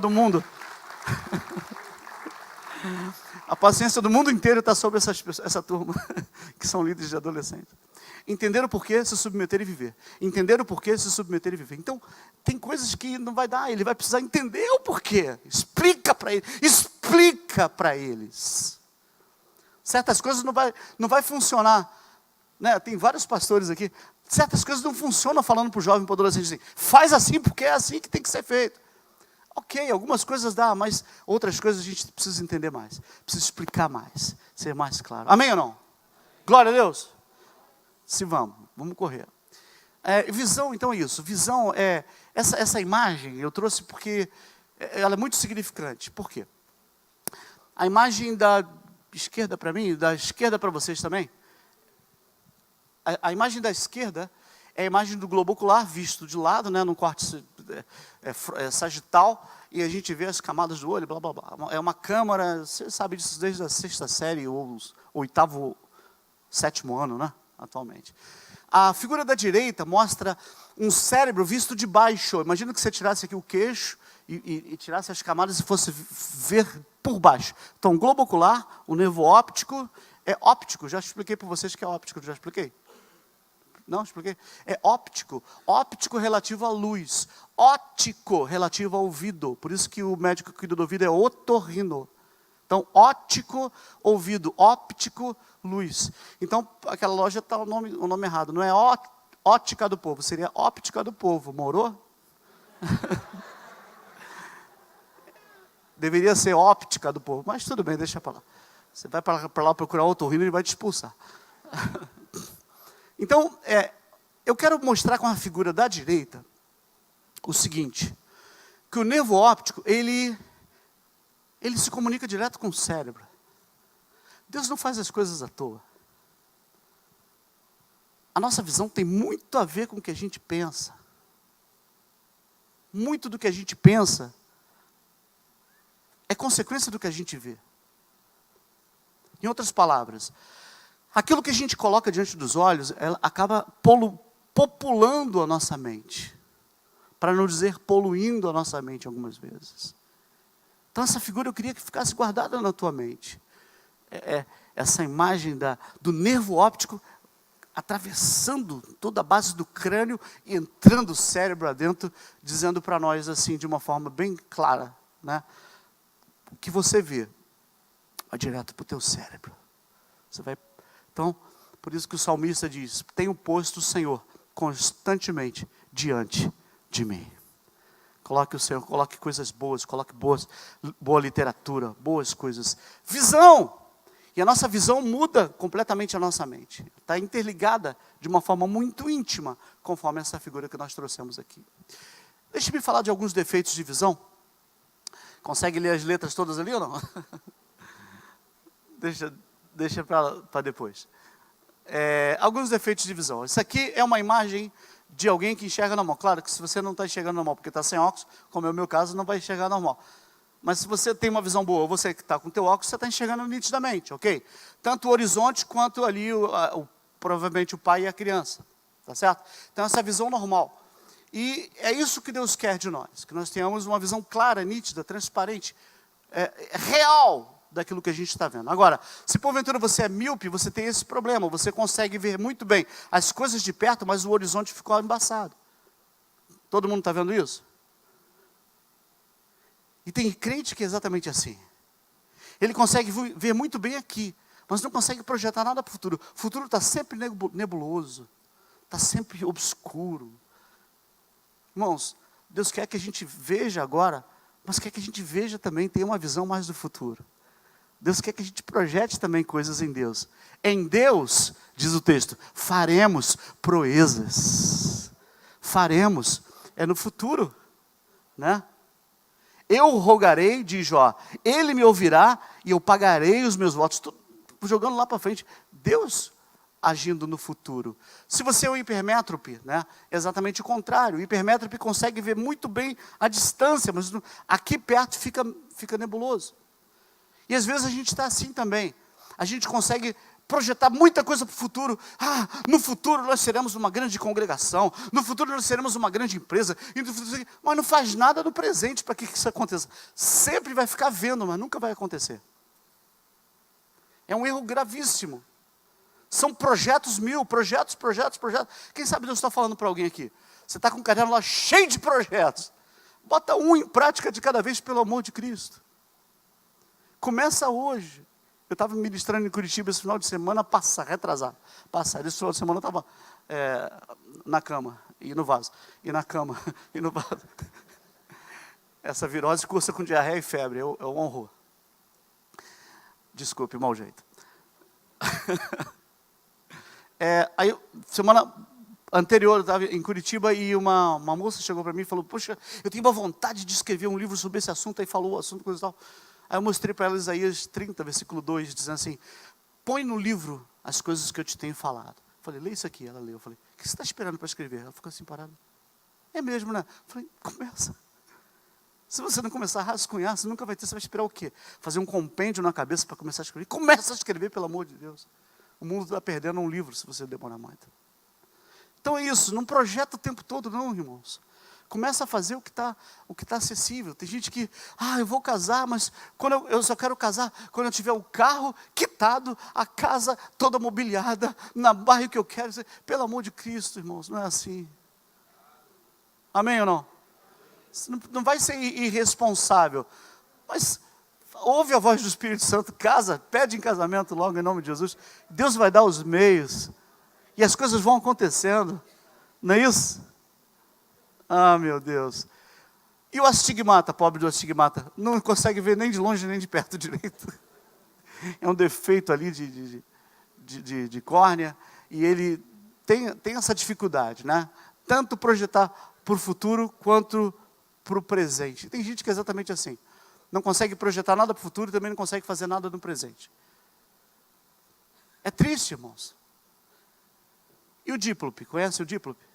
mundo. A paciência do mundo inteiro está sobre essa turma, que são líderes de adolescentes. Entender o porquê, se submeter e viver. Entender o porquê, se submeter e viver. Então, tem coisas que não vai dar, ele vai precisar entender o porquê. Explica para eles. Certas coisas não vai funcionar. Né? Tem vários pastores aqui. Certas coisas não funcionam falando para o jovem, para o adolescente assim, faz assim porque é assim que tem que ser feito. Ok, algumas coisas dá, mas outras coisas a gente precisa entender mais. Precisa explicar mais, ser mais claro. Amém ou não? Glória a Deus. Se vamos correr. Visão, então é isso. Visão é essa imagem eu trouxe porque ela é muito significante. Por quê? A imagem da esquerda para mim, da esquerda para vocês também. A imagem da esquerda é a imagem do globo ocular visto de lado, né, num corte sagital, e a gente vê as camadas do olho, blá, blá, blá. É uma câmara, você sabe disso desde a 6ª série, ou 8º, 7º ano, né, atualmente. A figura da direita mostra um cérebro visto de baixo. Imagina que você tirasse aqui o queixo e tirasse as camadas e fosse ver por baixo. Então, o globo ocular, o nervo óptico, é óptico. Já expliquei para vocês que é óptico, já expliquei? Não, expliquei. É óptico. Óptico relativo à luz. Óptico relativo ao ouvido. Por isso que o médico que cuida do ouvido é otorrino. Então, óptico, ouvido. Óptico, luz. Então, aquela loja está o nome errado. Não é ótica do povo, seria óptica do povo. Morou? Deveria ser óptica do povo. Mas tudo bem, deixa para lá. Você vai para lá procurar otorrino e ele vai te expulsar. Então, eu quero mostrar com a figura da direita o seguinte, que o nervo óptico, ele se comunica direto com o cérebro. Deus não faz as coisas à toa. A nossa visão tem muito a ver com o que a gente pensa. Muito do que a gente pensa é consequência do que a gente vê. Em outras palavras, aquilo que a gente coloca diante dos olhos, ela acaba populando a nossa mente. Para não dizer poluindo a nossa mente algumas vezes. Então essa figura eu queria que ficasse guardada na tua mente. Essa imagem do nervo óptico atravessando toda a base do crânio e entrando o cérebro adentro, dizendo para nós assim, de uma forma bem clara, né? O que você vê vai direto para o teu cérebro. Então, por isso que o salmista diz, tenho posto o Senhor constantemente diante de mim. Coloque o Senhor, coloque coisas boas, coloque boa literatura, boas coisas. Visão! E a nossa visão muda completamente a nossa mente. Está interligada de uma forma muito íntima, conforme essa figura que nós trouxemos aqui. Deixe-me falar de alguns defeitos de visão. Consegue ler as letras todas ali ou não? Deixa para depois. Alguns defeitos de visão. Isso aqui é uma imagem de alguém que enxerga normal. Claro que se você não está enxergando normal porque está sem óculos, como é o meu caso, não vai enxergar normal. Mas se você tem uma visão boa, você que está com o teu óculos, você está enxergando nitidamente, ok? Tanto o horizonte quanto ali, provavelmente o pai e a criança, tá certo? Então essa visão normal. E é isso que Deus quer de nós, que nós tenhamos uma visão clara, nítida, transparente, real daquilo que a gente está vendo. Agora, se porventura você é míope, você tem esse problema, você consegue ver muito bem as coisas de perto, mas o horizonte ficou embaçado. Todo mundo está vendo isso? E tem crente que é exatamente assim. Ele consegue ver muito bem aqui, mas não consegue projetar nada para o futuro. O futuro está sempre nebuloso, está sempre obscuro. Irmãos, Deus quer que a gente veja agora, mas quer que a gente veja também, tenha uma visão mais do futuro. Deus quer que a gente projete também coisas em Deus. Em Deus, diz o texto, faremos proezas. Faremos, é no futuro, né? Eu rogarei, diz Jó, ele me ouvirá e eu pagarei os meus votos. Tudo jogando lá para frente. Deus agindo no futuro. Se você é um hipermétrope, né, é exatamente o contrário. O hipermétrope consegue ver muito bem a distância, mas aqui perto fica nebuloso. E às vezes a gente está assim também. A gente consegue projetar muita coisa para o futuro. No futuro nós seremos uma grande congregação. No futuro nós seremos uma grande empresa. Mas não faz nada no presente para que isso aconteça. Sempre vai ficar vendo, mas nunca vai acontecer. É um erro gravíssimo. São projetos mil, projetos. Quem sabe Deus está falando para alguém aqui. Você está com um caderno lá cheio de projetos. Bota um em prática de cada vez, pelo amor de Cristo. Começa hoje. Eu estava ministrando em Curitiba esse final de semana, retrasado. Esse final de semana eu estava na cama e no vaso. E na cama e no vaso. Essa virose cursa com diarreia e febre, eu honro. Desculpe, mau jeito. Aí, semana anterior, eu estava em Curitiba e uma moça chegou para mim e falou, poxa, eu tenho uma vontade de escrever um livro sobre esse assunto, aí falou o assunto, coisa e tal. Aí eu mostrei para ela Isaías 30, versículo 2, dizendo assim, põe no livro as coisas que eu te tenho falado. Eu falei, lê isso aqui. Ela leu. Eu falei, o que você está esperando para escrever? Ela ficou assim parada. É mesmo, né? Eu falei, começa. Se você não começar a rascunhar, você nunca vai ter, você vai esperar o quê? Fazer um compêndio na cabeça para começar a escrever? Começa a escrever, pelo amor de Deus. O mundo está perdendo um livro se você demorar muito. Então é isso, não projeta o tempo todo não, irmãos. Começa a fazer o que está acessível. Tem gente que, eu vou casar, mas quando eu só quero casar quando eu tiver o carro quitado, a casa toda mobiliada, na bairro que eu quero. Pelo amor de Cristo, irmãos, não é assim. Amém ou não? Não vai ser irresponsável, mas ouve a voz do Espírito Santo, casa, pede em casamento logo em nome de Jesus. Deus vai dar os meios e as coisas vão acontecendo. Não é isso? Meu Deus. E o astigmata, pobre do astigmata, não consegue ver nem de longe nem de perto direito. É um defeito ali de córnea, e ele tem essa dificuldade, né? Tanto projetar para o futuro quanto para o presente. Tem gente que é exatamente assim. Não consegue projetar nada para o futuro e também não consegue fazer nada no presente. É triste, irmãos. E o díplope? Conhece o díplope?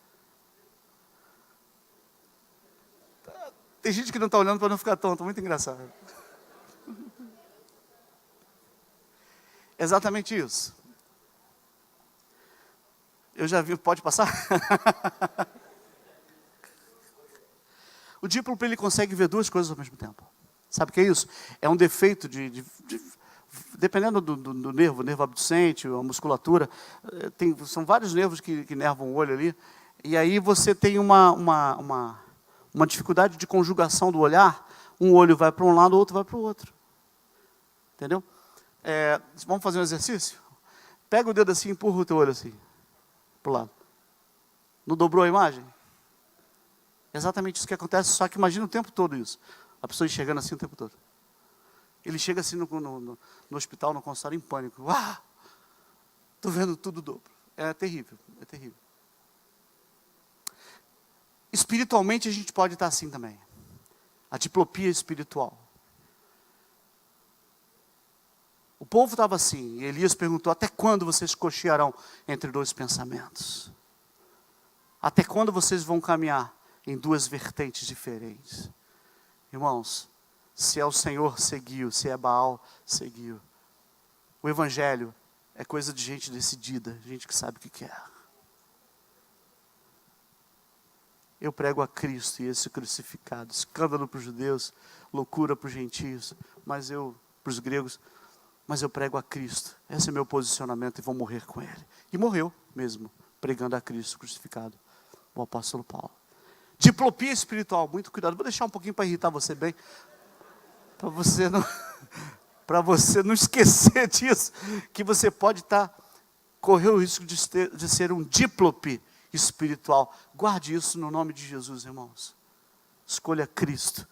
Tem gente que não está olhando para não ficar tonto, muito engraçado. Exatamente isso. Eu já vi, pode passar? O díplope, ele consegue ver duas coisas ao mesmo tempo. Sabe o que é isso? É um defeito dependendo do nervo abducente, a musculatura, são vários nervos que nervam o olho ali, e aí você tem uma dificuldade de conjugação do olhar, um olho vai para um lado, o outro vai para o outro. Entendeu? Vamos fazer um exercício? Pega o dedo assim e empurra o teu olho assim, pro lado. Não dobrou a imagem? Exatamente isso que acontece, só que imagina o tempo todo isso. A pessoa enxergando assim o tempo todo. Ele chega assim no hospital, no consultório, em pânico. Uau! Estou vendo tudo dobro. É terrível, é terrível. Espiritualmente a gente pode estar assim também. A diplopia espiritual. O povo estava assim, e Elias perguntou, até quando vocês cochearão entre dois pensamentos? Até quando vocês vão caminhar em duas vertentes diferentes? Irmãos, se é o Senhor, seguiu, se é Baal, seguiu. O Evangelho é coisa de gente decidida, gente que sabe o que quer. Eu prego a Cristo e esse crucificado, escândalo para os judeus, loucura para os gentios, para os gregos, mas eu prego a Cristo. Esse é meu posicionamento e vou morrer com Ele. E morreu mesmo, pregando a Cristo crucificado, o apóstolo Paulo. Diplopia espiritual, muito cuidado. Vou deixar um pouquinho para irritar você bem, para você não esquecer disso, que você pode correr o risco de ser um díplope espiritual. Guarde isso no nome de Jesus, irmãos. Escolha Cristo.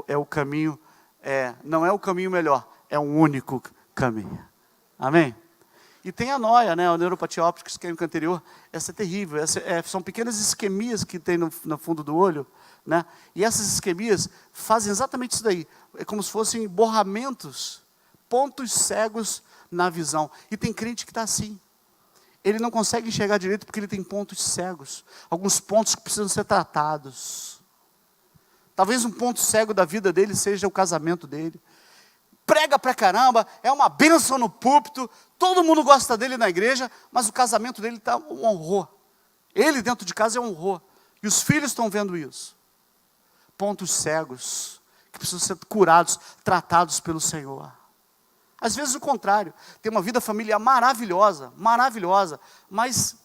É o caminho, não é o caminho melhor, é um único caminho. Amém? E tem a noia, né? A neuropatia óptica, isquêmica anterior, essa é terrível. São pequenas isquemias que tem no fundo do olho, né? E essas isquemias fazem exatamente isso daí. É como se fossem borramentos, pontos cegos na visão. E tem crente que está assim. Ele não consegue enxergar direito porque ele tem pontos cegos. Alguns pontos que precisam ser tratados. Talvez um ponto cego da vida dele seja o casamento dele. Prega pra caramba, é uma bênção no púlpito, todo mundo gosta dele na igreja, mas o casamento dele está um horror. Ele dentro de casa é um horror. E os filhos estão vendo isso. Pontos cegos, que precisam ser curados, tratados pelo Senhor. Às vezes o contrário, tem uma vida familiar maravilhosa, mas,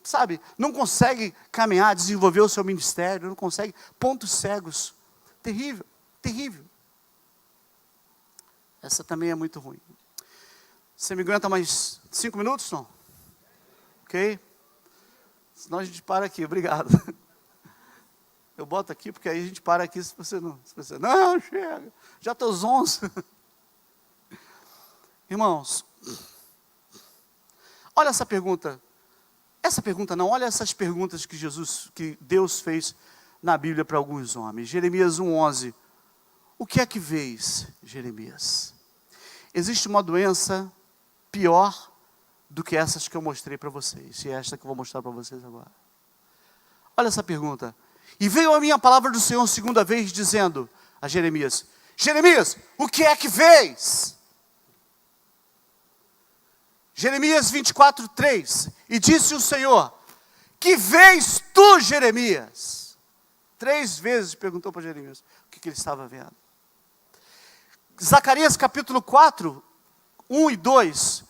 sabe, não consegue caminhar, desenvolver o seu ministério, não consegue, pontos cegos. Terrível, terrível. Essa também é muito ruim. Você me aguenta mais 5 minutos, não? Ok? Senão a gente para aqui, obrigado. Eu boto aqui, porque aí a gente para aqui se você não chega, já estou às 11. Irmãos, olha essa pergunta. Olha essas perguntas que Deus fez na Bíblia para alguns homens. Jeremias 1:11. O que é que vês, Jeremias? Existe uma doença pior do que essas que eu mostrei para vocês. E é esta que eu vou mostrar para vocês agora. Olha essa pergunta. E veio a minha palavra do Senhor segunda vez, dizendo a Jeremias: Jeremias, o que é que vês? Jeremias 24:3. E disse o Senhor: que vês tu, Jeremias? 3 vezes perguntou para Jeremias o que ele estava vendo. Zacarias capítulo 4, 1 e 2,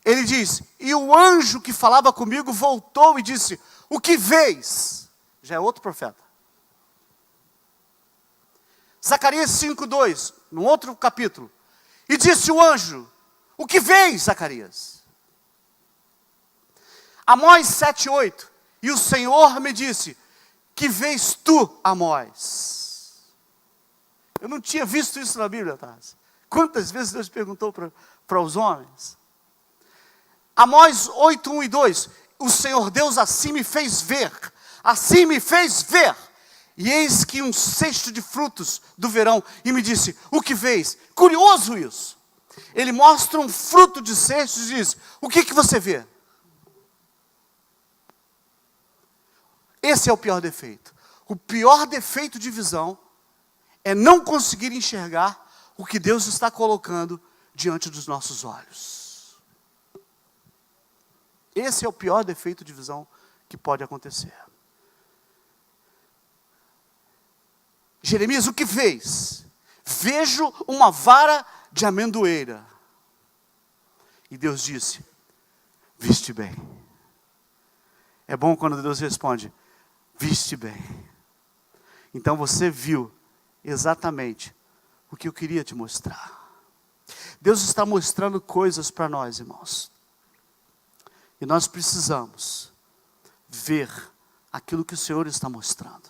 ele diz: e o anjo que falava comigo voltou e disse: o que vês? Já é outro profeta. Zacarias 5:2, num outro capítulo, e disse o anjo: o que vês, Zacarias? Amós 7:8, e o Senhor me disse: que vês tu, Amós? Eu não tinha visto isso na Bíblia, Taz. Quantas vezes Deus perguntou para os homens? Amós 8, 1 e 2. O Senhor Deus assim me fez ver. E eis que um cesto de frutos do verão. E me disse: o que vês? Curioso isso. Ele mostra um fruto de cesto e diz: o que você vê? Esse é o pior defeito. O pior defeito de visão é não conseguir enxergar o que Deus está colocando diante dos nossos olhos. Esse é o pior defeito de visão que pode acontecer. Jeremias, o que vês? Vejo uma vara de amendoeira. E Deus disse: viste bem. É bom quando Deus responde: viste bem. Então você viu exatamente o que eu queria te mostrar. Deus está mostrando coisas para nós, irmãos. E nós precisamos ver aquilo que o Senhor está mostrando.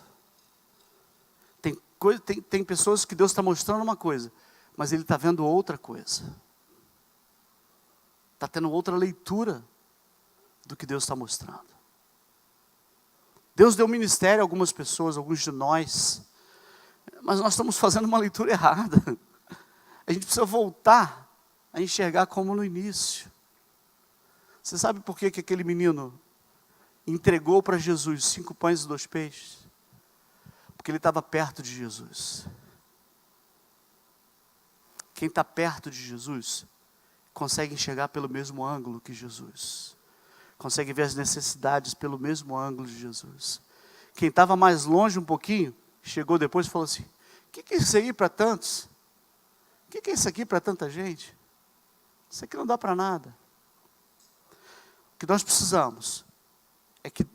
Tem pessoas que Deus está mostrando uma coisa, mas Ele está vendo outra coisa. Está tendo outra leitura do que Deus está mostrando. Deus deu ministério a algumas pessoas, alguns de nós, mas nós estamos fazendo uma leitura errada. A gente precisa voltar a enxergar como no início. Você sabe por que aquele menino entregou para Jesus 5 pães e 2 peixes? Porque ele estava perto de Jesus. Quem está perto de Jesus consegue enxergar pelo mesmo ângulo que Jesus. Consegue ver as necessidades pelo mesmo ângulo de Jesus. Quem estava mais longe um pouquinho, chegou depois e falou assim: o que é isso aí para tantos? O que é isso aqui para tanta gente? Isso aqui não dá para nada. O que nós precisamos é que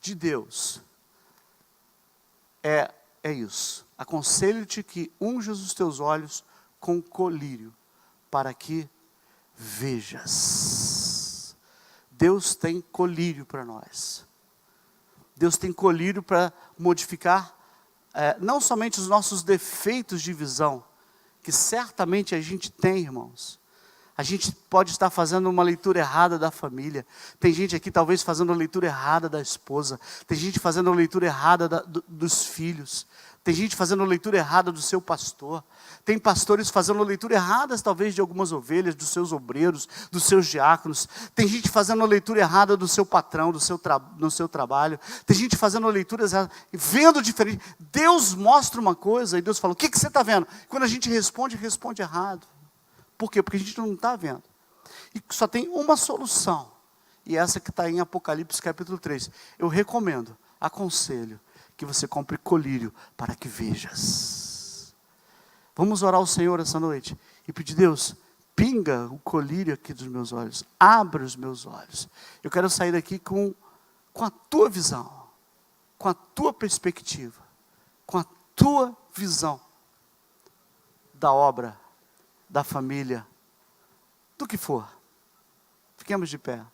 de Deus é isso. Aconselho-te que unjas os teus olhos com colírio, para que vejas. Deus tem colírio para nós. Deus tem colírio para modificar não somente os nossos defeitos de visão, que certamente a gente tem, irmãos. A gente pode estar fazendo uma leitura errada da família. Tem gente aqui talvez fazendo uma leitura errada da esposa. Tem gente fazendo uma leitura errada dos filhos. Tem gente fazendo uma leitura errada do seu pastor. Tem pastores fazendo leitura errada talvez de algumas ovelhas, dos seus obreiros, dos seus diáconos. Tem gente fazendo uma leitura errada do seu patrão, no seu trabalho. Tem gente fazendo leituras erradas, vendo diferente. Deus mostra uma coisa e Deus fala: o que você está vendo? Quando a gente responde errado. Por quê? Porque a gente não está vendo. E só tem uma solução. E essa que está em Apocalipse capítulo 3. Eu recomendo, aconselho, que você compre colírio para que vejas. Vamos orar ao Senhor essa noite e pedir: Deus, pinga o colírio aqui dos meus olhos. Abre os meus olhos. Eu quero sair daqui com a tua visão, com a tua perspectiva, com a tua visão da obra, da família, do que for. Fiquemos de pé.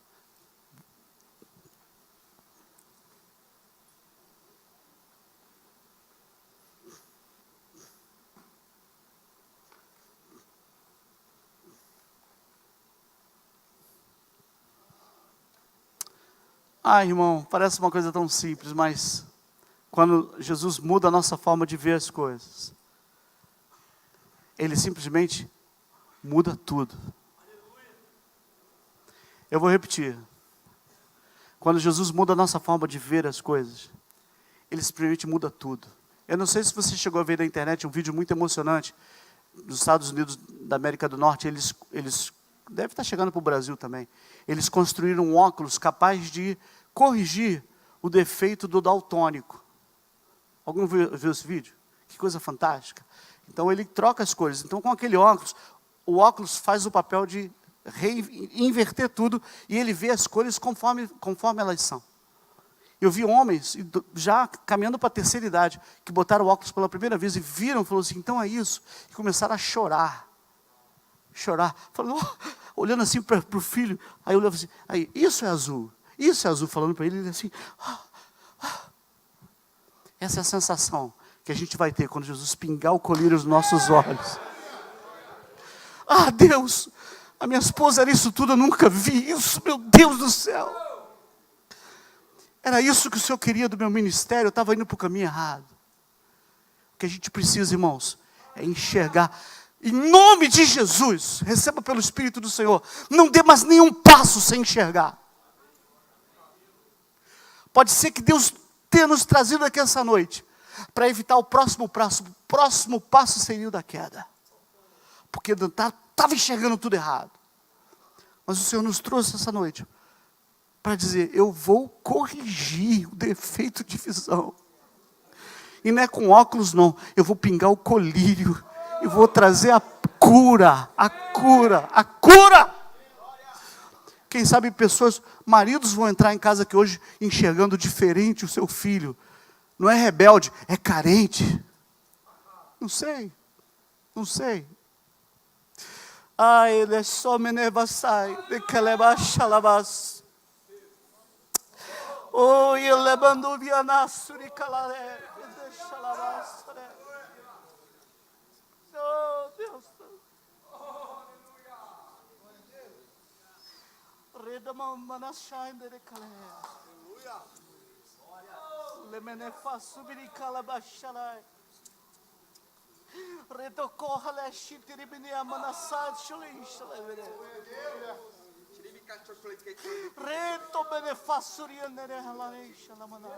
Irmão, parece uma coisa tão simples, mas quando Jesus muda a nossa forma de ver as coisas, Ele simplesmente muda tudo. Eu vou repetir. Quando Jesus muda a nossa forma de ver as coisas, Ele simplesmente muda tudo. Eu não sei se você chegou a ver na internet um vídeo muito emocionante. Nos Estados Unidos da América do Norte, eles deve estar chegando para o Brasil também. Eles construíram um óculos capaz de corrigir o defeito do daltônico. Alguém viu esse vídeo? Que coisa fantástica. Então ele troca as cores. Então com aquele óculos, o óculos faz o papel de inverter tudo e ele vê as cores conforme elas são. Eu vi homens já caminhando para a terceira idade que botaram o óculos pela primeira vez e viram, falou assim: então é isso. E começaram a chorar. Falando, olhando assim para o filho. Aí eu olhava assim: aí, isso é azul, falando para ele assim. Essa é a sensação que a gente vai ter quando Jesus pingar o colírio nos nossos olhos. Deus, a minha esposa era isso tudo, eu nunca vi isso, meu Deus do céu. Era isso que o Senhor queria do meu ministério, eu estava indo para o caminho errado. O que a gente precisa, irmãos, é enxergar. Em nome de Jesus, receba pelo Espírito do Senhor, não dê mais nenhum passo sem enxergar. Pode ser que Deus tenha nos trazido aqui essa noite para evitar o próximo passo seria o da queda. Porque estava enxergando tudo errado. Mas o Senhor nos trouxe essa noite para dizer: eu vou corrigir o defeito de visão. E não é com óculos não, eu vou pingar o colírio. E vou trazer a cura. Quem sabe maridos vão entrar em casa que hoje enxergando diferente o seu filho. Não é rebelde, é carente. Não sei. Ai, ele só me nevasai, de calebachalabas. Oh, ele bandou vianassuri calare, de chalabas. Oh, Deus. Redama manashai de calé. Lemenefa subiri calabachalai. Reto kohale shitiri amanasad shulish levere. Reto benefasuri nere halare shalamana.